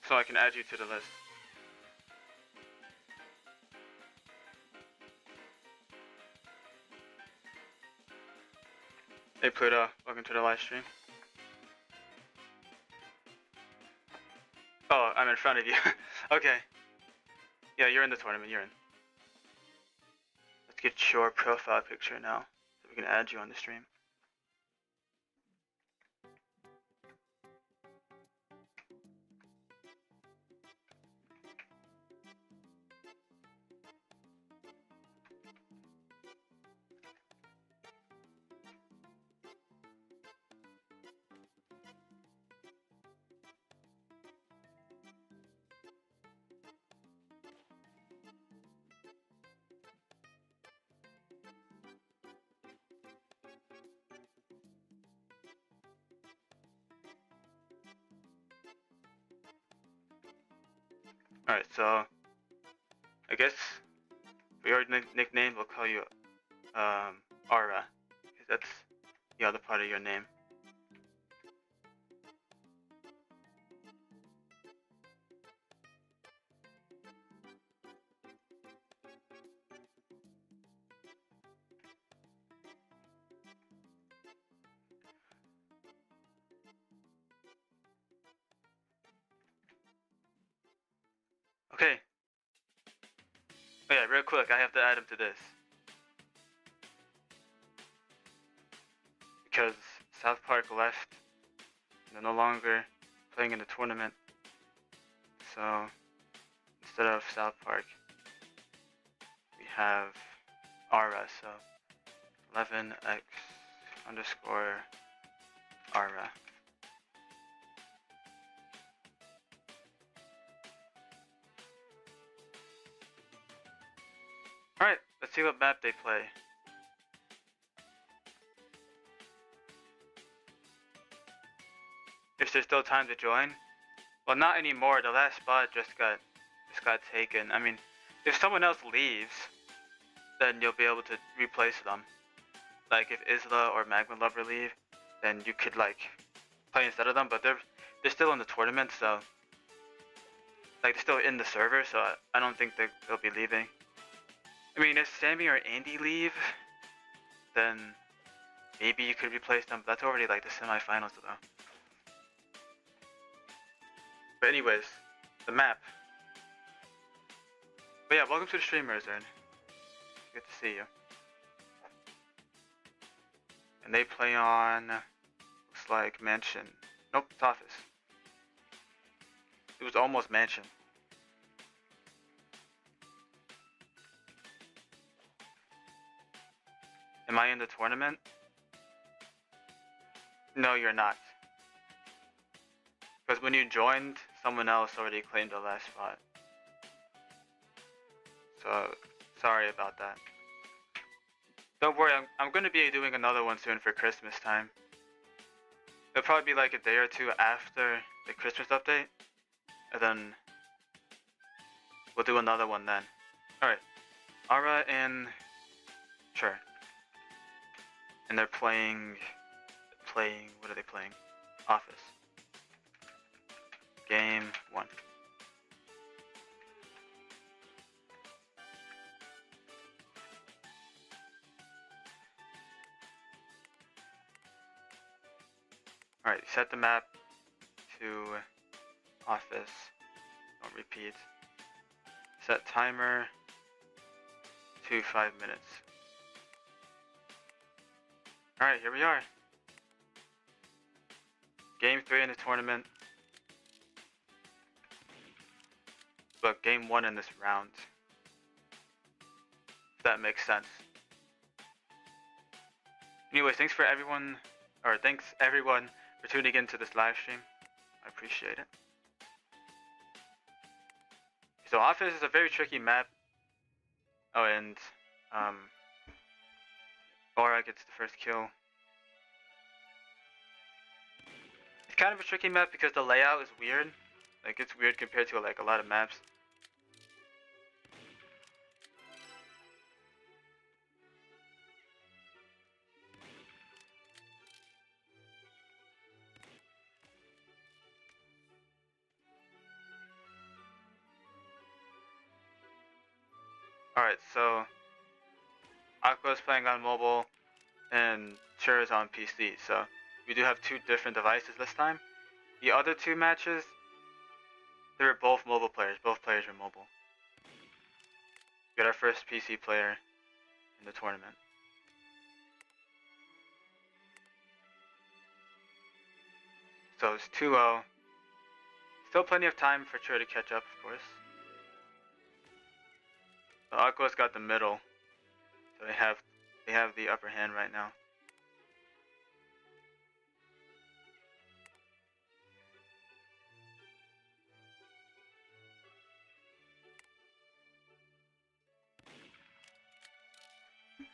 so I can add you to the list. Hey Pluto, welcome to the live stream. Oh, I'm in front of you. Okay. Yeah, you're in the tournament, you're in. Let's get your profile picture now, so we can add you on the stream. Alright, so I guess for your nickname, we'll call you Aura, because that's the other part of your name. Okay. Oh yeah, real quick, I have to add him to this. Because South Park left, they're no longer playing in the tournament. So instead of South Park, we have Aura, so 11x underscore Aura. Alright, let's see what map they play. If there's still time to join. Well, not anymore, the last spot just got taken. I mean, if someone else leaves, then you'll be able to replace them. Like if Isla or Magma Lover leave, then you could like play instead of them, but they're still in the tournament, so like they're still in the server, so I don't think they'll be leaving. I mean, if Sammy or Andy leave, then maybe you could replace them, but that's already like the semifinals though. But anyways, the map. But yeah, welcome to the stream, Rizard. Good to see you. And they play on, looks like Mansion. Nope, it's Office. It was almost Mansion. Am I in the tournament? No, you're not. Because when you joined, someone else already claimed the last spot. So, sorry about that. Don't worry, I'm going to be doing another one soon for Christmas time. It'll probably be like a day or two after the Christmas update. And then we'll do another one then. Alright. Aura and... Sure. And they're playing... What are they playing? Office. Game 1. Alright, set the map to Office. Don't repeat. Set timer to 5 minutes. Alright, here we are. Game 3 in the tournament. But game 1 in this round. If that makes sense. Anyways, thanks everyone for tuning in to this live stream. I appreciate it. So Office is a very tricky map. Oh, and Aura gets the first kill. It's kind of a tricky map because the layout is weird. Like it's weird compared to like a lot of maps. Alright, so Aqua is playing on mobile and Cher is on PC, so we do have two different devices this time. The other two matches, they were both mobile players. Both players were mobile. We got our first PC player in the tournament. So it's 2-0. Still plenty of time for Cher to catch up, of course. So Aqua's got the middle, so they have the upper hand right now.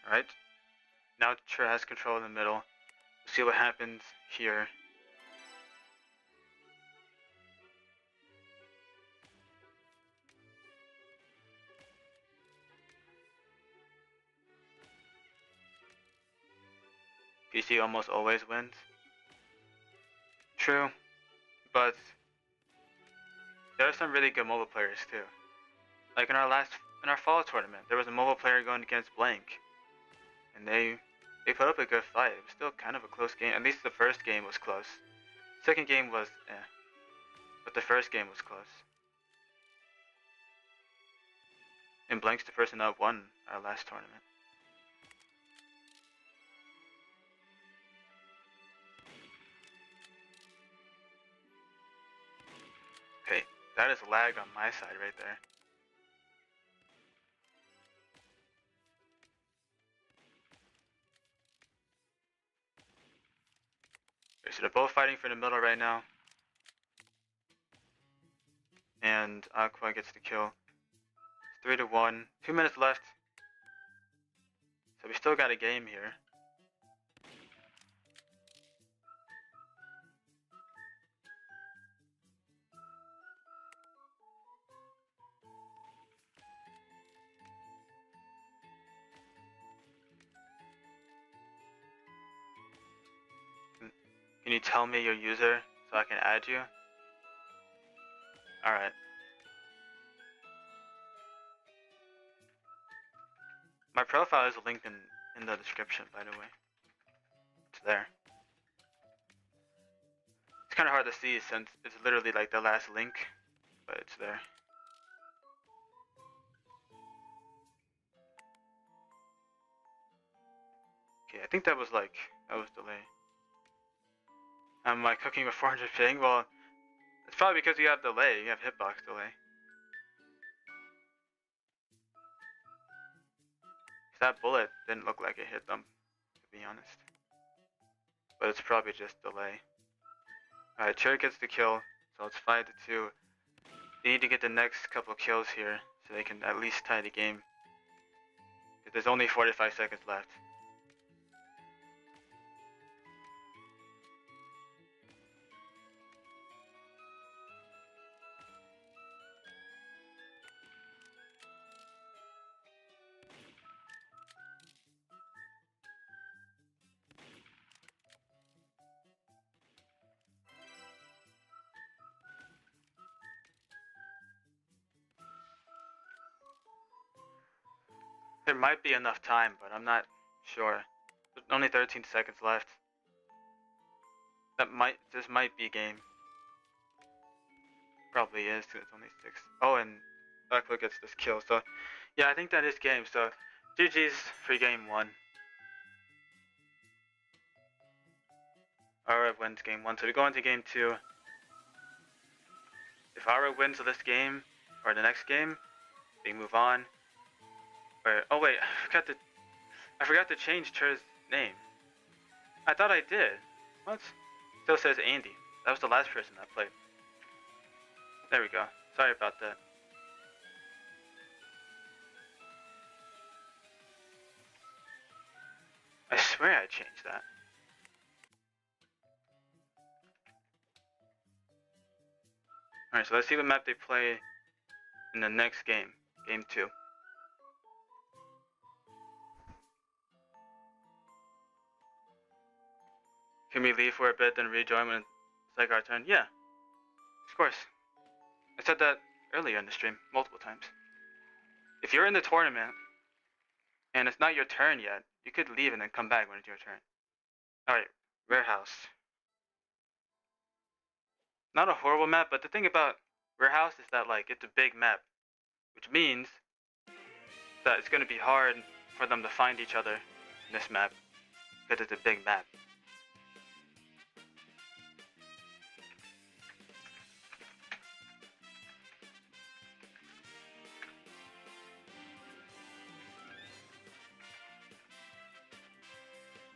Alright, now Cher has control in the middle. We'll see what happens here. PC almost always wins. True, but there are some really good mobile players too. Like in our fall tournament, there was a mobile player going against Blank, and they put up a good fight. It was still kind of a close game. At least the first game was close. Second game was but the first game was close. And Blank's the person that won our last tournament. Okay, that is lag on my side right there. Okay, so they're both fighting for the middle right now. And Aqua gets the kill. It's 3-1. 2 minutes left. So we still got a game here. Can you tell me your user so I can add you? Alright. My profile is linked in the description, by the way. It's there. It's kind of hard to see since it's literally like the last link, but it's there. Okay, I think that was delay. Am I cooking with 400 ping? Well, it's probably because you have delay. You have hitbox delay. That bullet didn't look like it hit them, to be honest. But it's probably just delay. Alright, Cher gets the kill, so it's 5-2. They need to get the next couple kills here, so they can at least tie the game. There's only 45 seconds left. There might be enough time, but I'm not sure. There's only 13 seconds left. This might be game. Probably is, because it's only 6. Oh, and Aqua gets this kill, so yeah, I think that is game, so GG's for game 1. Aura wins game 1, so we go into game 2. If Aura wins this game, or the next game, they move on. Or, oh wait, I forgot to change Cher's name. I thought I did. What? Still says Andy. That was the last person I played. There we go. Sorry about that. I swear I changed that. Alright, so let's see what map they play in the next game. Game 2. Can we leave for a bit, then rejoin when it's like our turn? Yeah, of course. I said that earlier in the stream, multiple times. if you're in the tournament and it's not your turn yet, you could leave and then come back when it's your turn. Alright, warehouse. Not a horrible map, but the thing about warehouse is that like it's a big map, which means that it's gonna be hard for them to find each other in this map because it's a big map.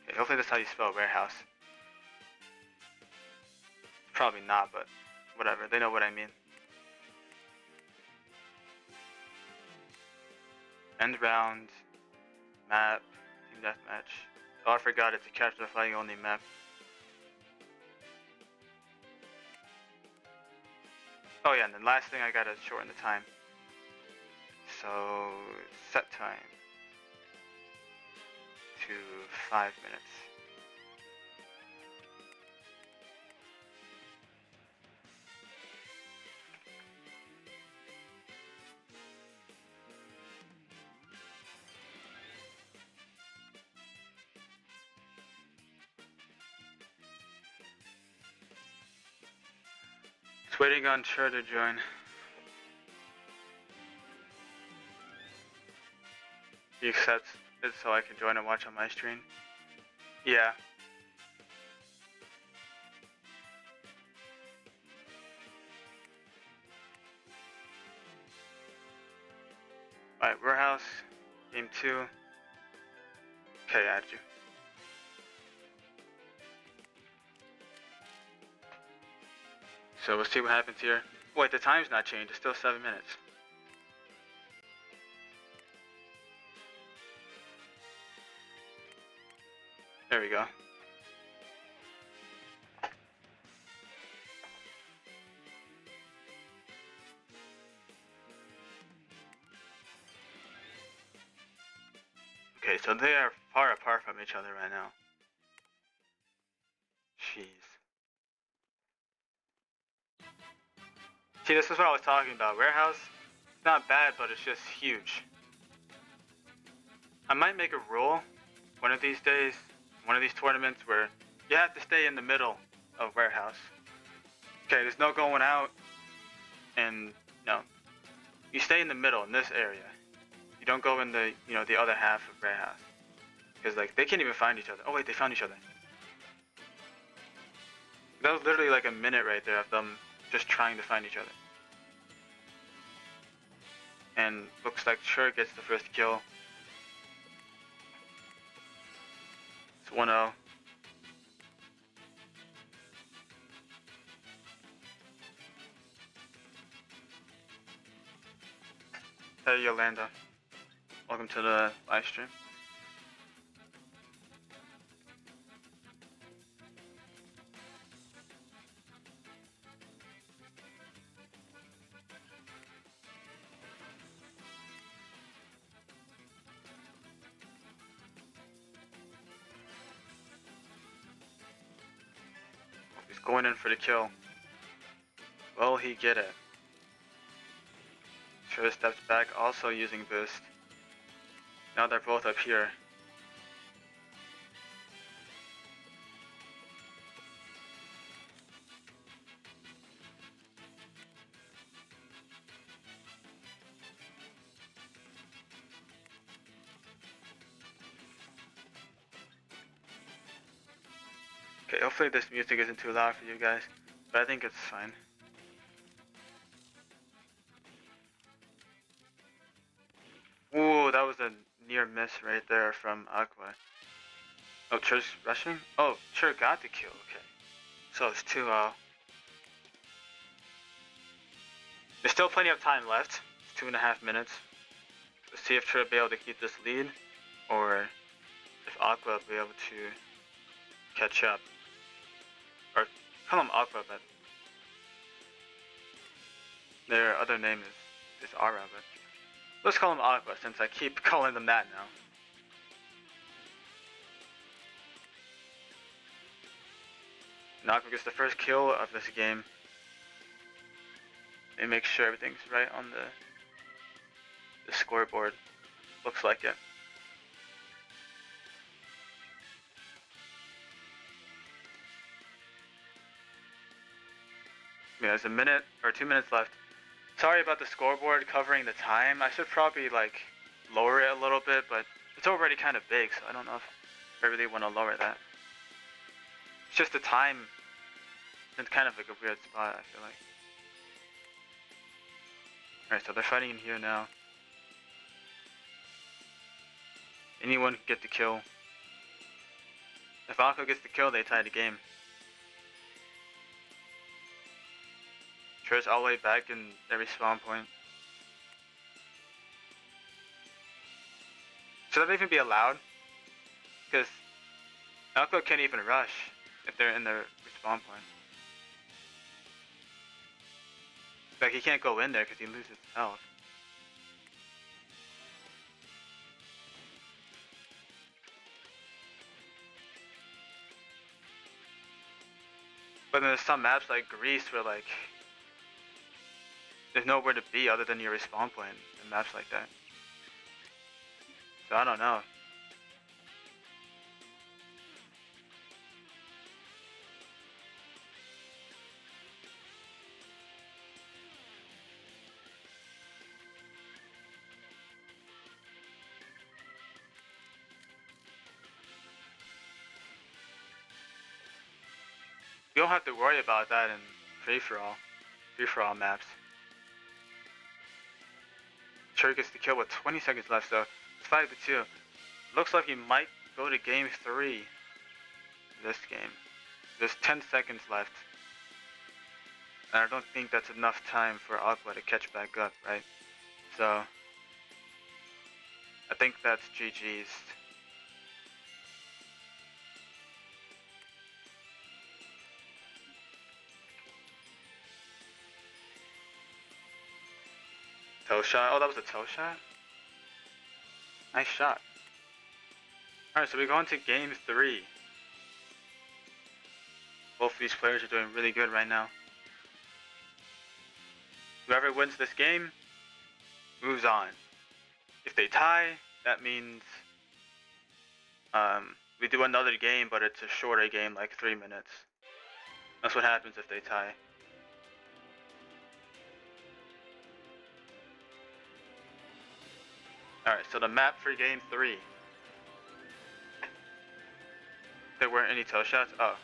Okay, hopefully that's how you spell warehouse. Probably not, but whatever, they know what I mean. End round, map, team deathmatch. Oh, I forgot it's a capture the flag only map. Oh yeah, and then last thing I gotta shorten the time. So, set time to 5 minutes. Just waiting on Chur to join. He accepts it so I can join and watch on my stream. Yeah. Alright, warehouse, game 2. Okay, add you. So we'll see what happens here. Wait, the time's not changed, it's still 7 minutes. There we go. Okay, so they are far apart from each other right now. Jeez. See, this is what I was talking about. Warehouse, it's not bad, but it's just huge. I might make a rule one of these days, one of these tournaments, where you have to stay in the middle of warehouse. Okay, there's no going out, and no, you stay in the middle in this area. You don't go in the, the other half of warehouse, because like they can't even find each other. Oh wait, they found each other. That was literally like a minute right there of them just trying to find each other. And looks like Chur gets the first kill. It's 1-0. Hey Yolanda, welcome to the live stream. He's going in for the kill. Will he get it? Chur steps back, also using boost. Now they're both up here. Okay, hopefully this music isn't too loud for you guys, but I think it's fine. Ooh, that was a near miss right there from Aqua. Oh, Chur's rushing? Oh, Chur got the kill, okay. So it's 2-0. There's still plenty of time left. It's 2.5 minutes. Let's see if Chur will be able to keep this lead, or if Aqua will be able to catch up. Or call him Aqua, but their other name is Ara, but let's call him Aqua since I keep calling them that now. And Aqua gets the first kill of this game. They make sure everything's right on the the scoreboard. Looks like it. Yeah, there's a minute or 2 minutes left. Sorry about the scoreboard covering the time. I should probably like lower it a little bit, but it's already kind of big, so I don't know if I really want to lower that. It's just the time. It's kind of like a weird spot, I feel like. Alright, so they're fighting in here now. Anyone can get the kill. If Aqua gets the kill, they tie the game. Trish all the way back in every spawn point. Should that even be allowed? Because Aqua can't even rush if they're in their respawn point. Like, he can't go in there because he loses health. But then there's some maps like Greece where like there's nowhere to be other than your respawn point in maps like that. So I don't know. You don't have to worry about that in free-for-all maps. Cherry gets the kill with 20 seconds left, so it's 5-2. Looks like he might go to game 3 this game. There's 10 seconds left. And I don't think that's enough time for Aqua to catch back up, right? So I think that's GG's. Toe shot. Oh, that was a toe shot? Nice shot. Alright, so we go into game 3. Both of these players are doing really good right now. Whoever wins this game moves on. If they tie, that means we do another game, but it's a shorter game, like 3 minutes. That's what happens if they tie. Alright, so the map for game 3. There weren't any toe shots? Oh.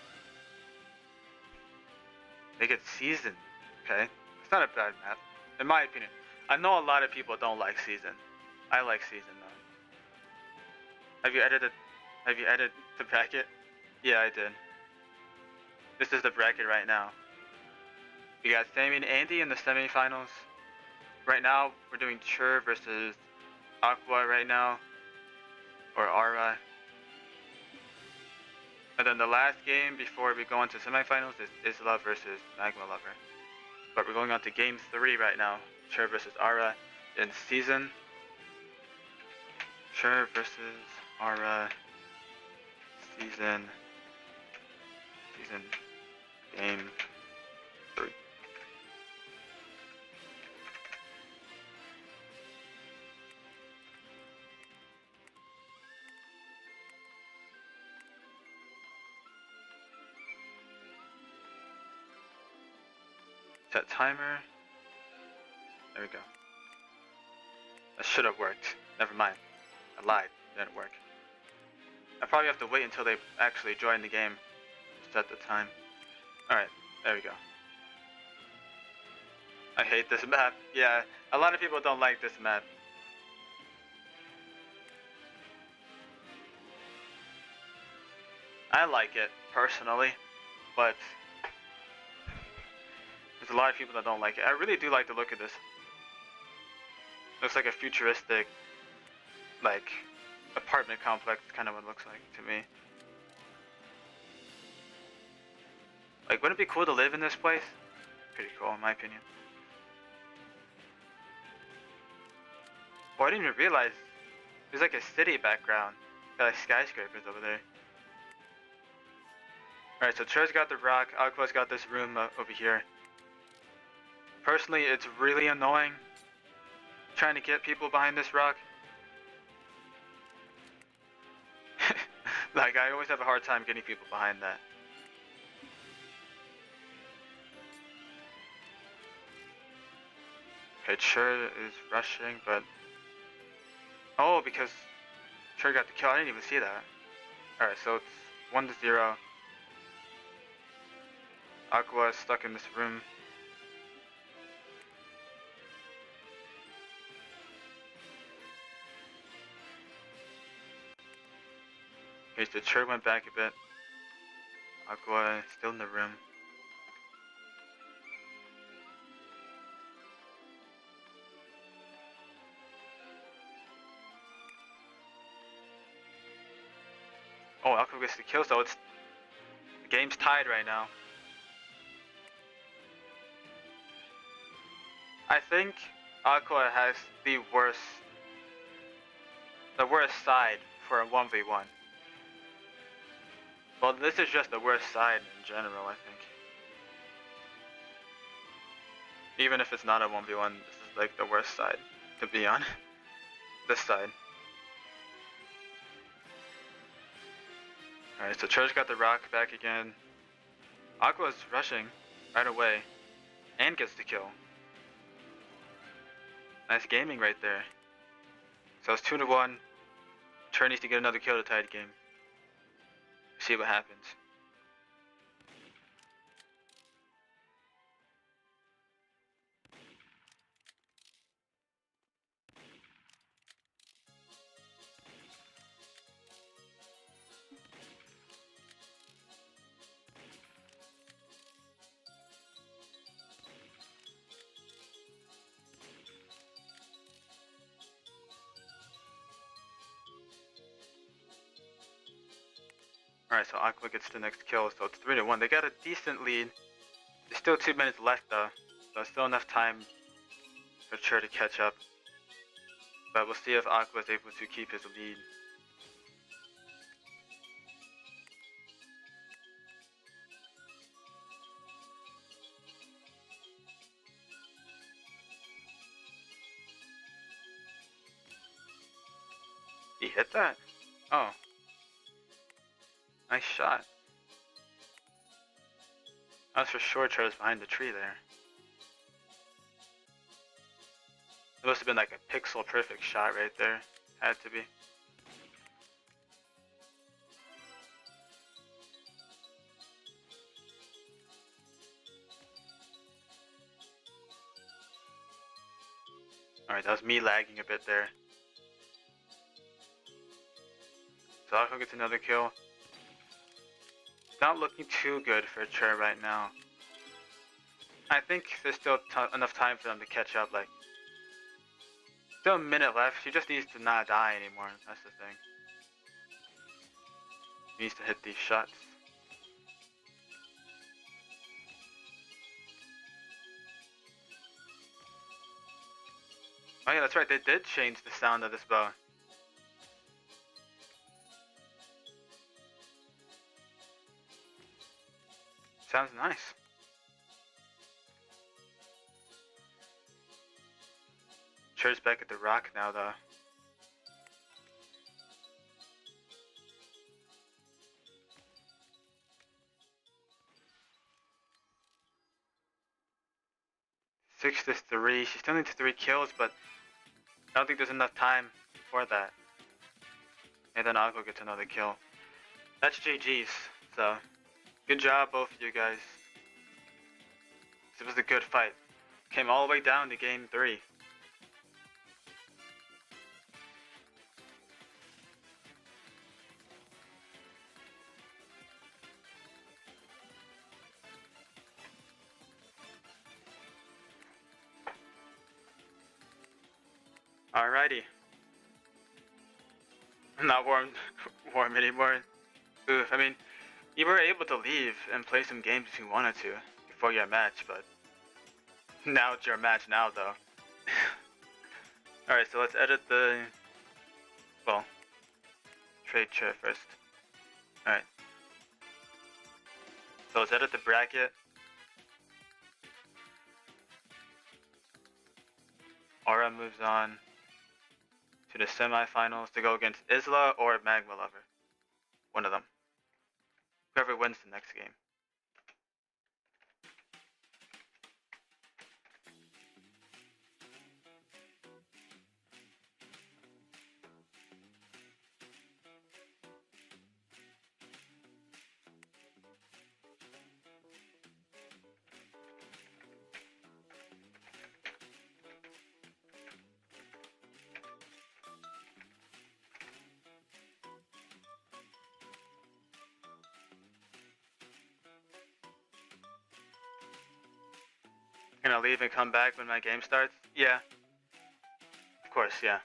They get season. Okay. It's not a bad map, in my opinion. I know a lot of people don't like season. I like season though. Have you edited the bracket? Yeah, I did. This is the bracket right now. We got Sammy and Andy in the semifinals. Right now, we're doing Chur versus Aqua right now, or Aura. And then the last game before we go into semifinals is Isla versus Magma Lover. But we're going on to game 3 right now. Chur versus Aura in season. Chur versus Aura. Season game 3. Set timer. There we go. That should have worked. Never mind. I lied. It didn't work. I probably have to wait until they actually join the game to set the time. Alright, there we go. I hate this map. Yeah, a lot of people don't like this map. I like it, personally, but there's a lot of people that don't like it. I really do like the look of this. Looks like a futuristic, like, apartment complex, kind of what it looks like to me. Like, wouldn't it be cool to live in this place? Pretty cool, in my opinion. Well, I didn't even realize there's like a city background. Got like skyscrapers over there. Alright, so Chur's got the rock, Aqua's got this room over here. Personally, it's really annoying. trying to get people behind this rock. Like, I always have a hard time getting people behind that. Okay, Chur is rushing, but... Oh, because Chur got the kill. I didn't even see that. Alright, so it's 1-0. Aqua is stuck in this room. Okay, so Chur went back a bit. Aqua is still in the room. Oh, Aqua gets the kill, so the game's tied right now. I think Aqua has the worst side for a 1v1. Well, this is just the worst side in general, I think. Even if it's not a 1v1, this is like the worst side to be on. This side. Alright, so Church got the rock back again. Aqua's rushing right away and gets the kill. Nice gaming right there. So it's 2-1. Chur needs to get another kill to tie the game. See what happens. Alright, so Aqua gets the next kill, so it's 3-1. They got a decent lead. There's still 2 minutes left though, so still enough time for Chur to catch up. But we'll see if Aqua is able to keep his lead. He hit that? Oh. Nice shot. That's for sure Chur's behind the tree there. It must have been like a pixel perfect shot right there. Had to be. Alright, that was me lagging a bit there. So Aqua gets another kill. Not looking too good for Chur right now. I think there's still enough time for them to catch up. Like, still a minute left. She just needs to not die anymore. That's the thing. He needs to hit these shots. Oh yeah, that's right. They did change the sound of this bow. Sounds nice. Chur's back at the rock now though. Six to 3. She still needs 3 kills, but I don't think there's enough time for that. And then Aqua gets another kill. That's GG's. So, good job, both of you guys. This was a good fight. Came all the way down to game 3. Alrighty. I'm not warm anymore. Oof, I mean, you were able to leave and play some games if you wanted to before your match, but now it's your match now though. Alright, so let's edit the, well, trade chair first. Alright. So let's edit the bracket. Aura moves on to the semifinals to go against Isla or Magma Lover. One of them. Whoever wins the next game. Gonna leave and come back when my game starts? Yeah. Of course, yeah.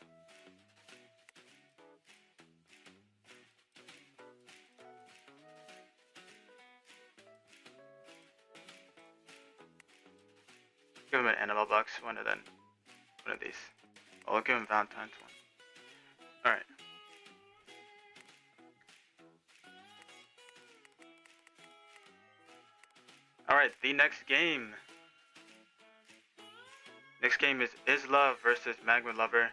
Give him an animal box, one of these. I'll give him Valentine's one. Alright. Alright, the next game. Next game is Isla versus Magma Lover.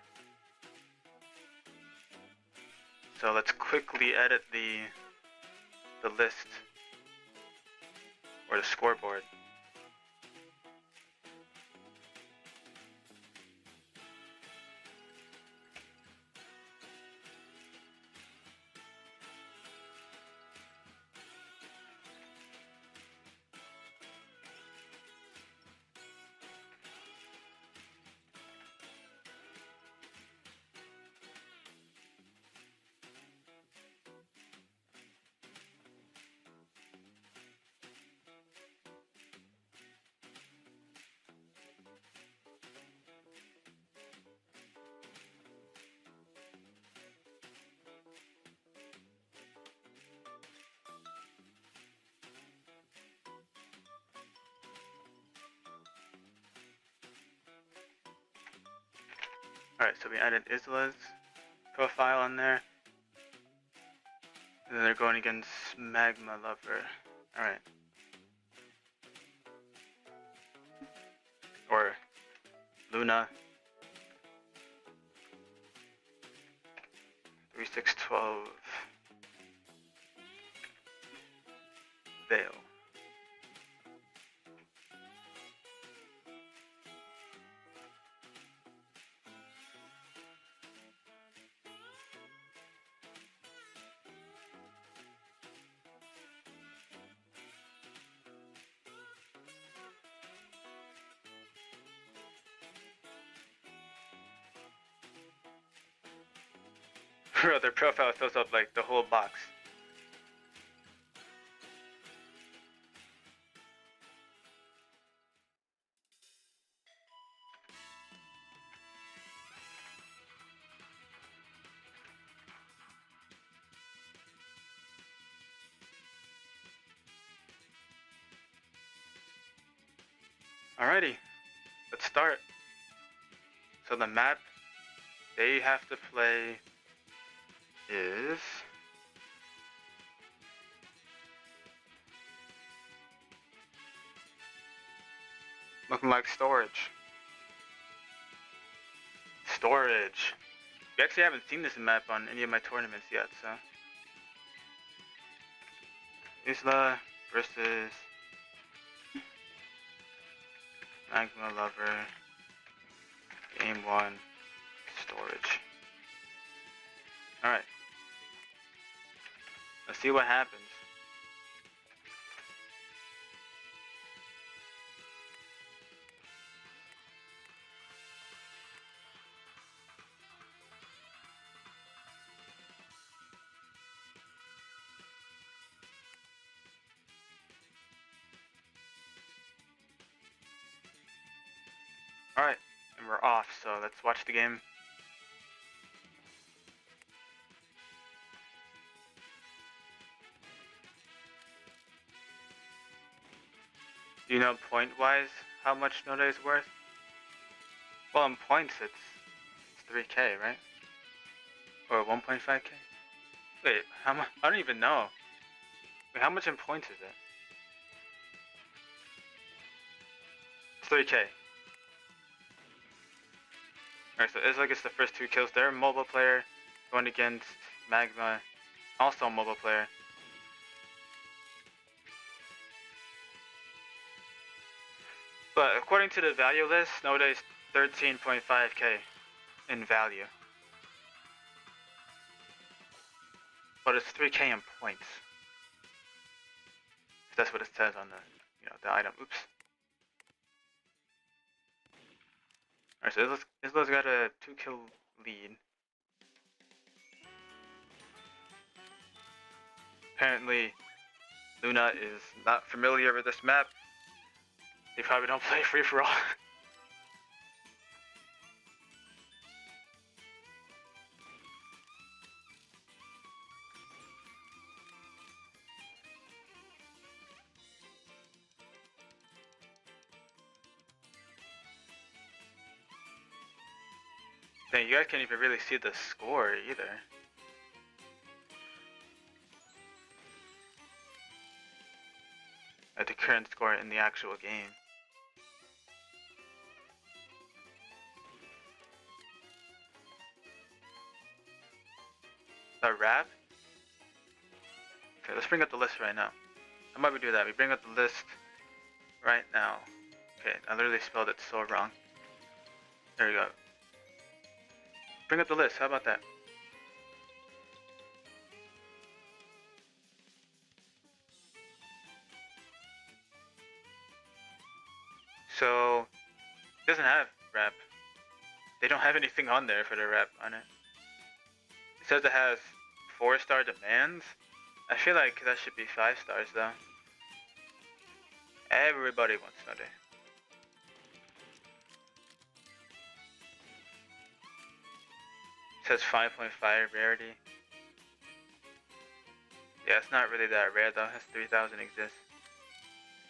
So let's quickly edit the list or the scoreboard. Alright, so we added Isla's profile on there. And then they're going against Magma Lover. Alright. Or Luna. 3612 Veil. Bro, their profile fills up like the whole box. Alrighty, let's start. So the map they have to play is looking like storage. Storage. We actually haven't seen this map on any of my tournaments yet, so. Isla versus Magma Lover. Game 1. Storage. Alright. Let's see what happens. Alright, and we're off, so let's watch the game. Do you know point-wise how much Noda is worth? Well, in points it's 3k, right? Or 1.5k? Wait, how much? I don't even know. Wait, how much in points is it? It's 3k. Alright, so Isla gets the first 2 kills there. Mobile player going against Magma, also a mobile player. But according to the value list, nowadays 13.5k in value. But it's 3k in points. That's what it says on the, the item. Oops. Alright, so Isla's got a 2-kill lead. Apparently, Luna is not familiar with this map. They probably don't play free-for-all. Dang, you guys can't even really see the score either. At the current score in the actual game. The rap? Okay, let's bring up the list right now. How about we do that? We bring up the list right now. Okay, I literally spelled it so wrong. There we go. Bring up the list, how about that? So, it doesn't have rap. They don't have anything on there for the rap on it. It says it has 4-star demands. I feel like that should be 5 stars though. Everybody wants Sunday. It says 5.5 rarity. Yeah, it's not really that rare though. It has 3,000 exists.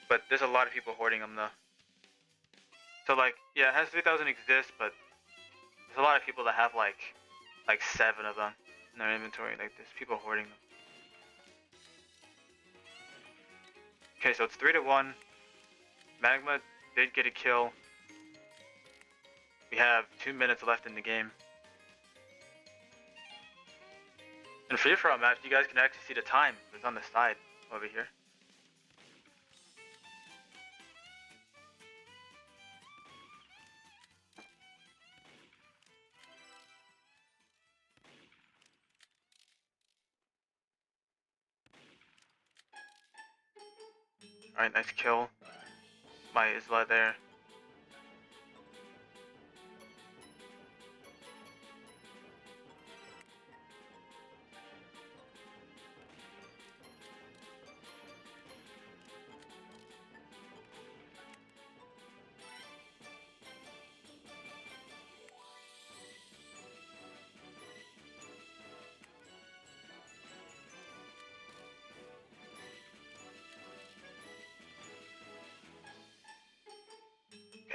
But there's a lot of people hoarding them though. So like, yeah, it has 3,000 exists, but there's a lot of people that have like 7 of them in their inventory. Like there's people hoarding them. Okay, so it's 3-1. Magma did get a kill. We have 2 minutes left in the game. In free-for-all match, you guys can actually see the time. It's on the side over here. Alright, nice kill by Isla there.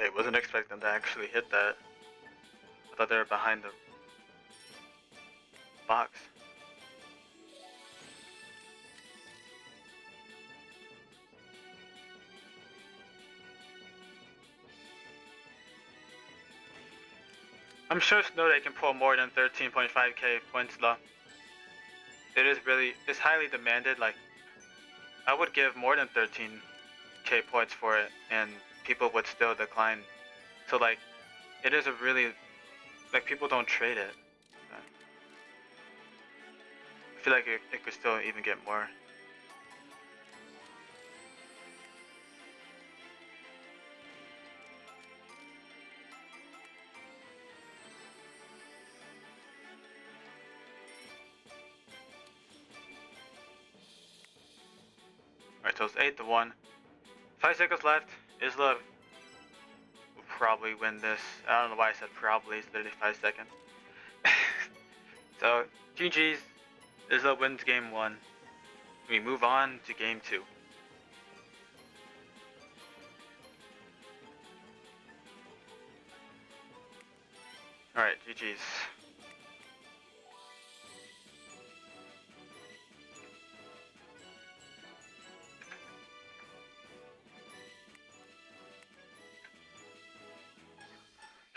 Okay, wasn't expecting them to actually hit that. I thought they were behind the box. I'm sure Snowday can pull more than 13.5k points though. It's highly demanded. Like, I would give more than 13k points for it, and people would still decline. So like, it is a really, like, people don't trade it. I feel like it could still even get more. Alright, so it's 8-1. 5 seconds left. Isla will probably win this. I don't know why I said probably. It's literally 5 seconds. So, GG's. Isla wins game 1. We move on to game 2. Alright, GG's.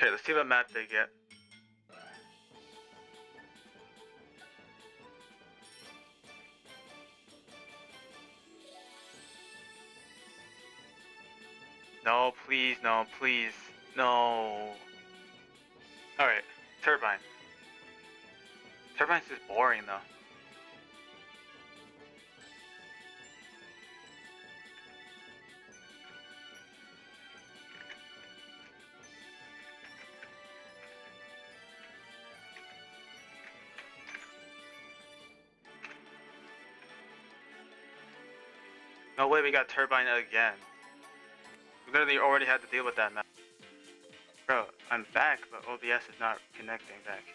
Okay, let's see what map they get. No, please, no, please, no. Alright, turbine. Turbine's just boring though. No way we got turbine again. We literally already had to deal with that map. Bro, I'm back, but OBS is not connecting back.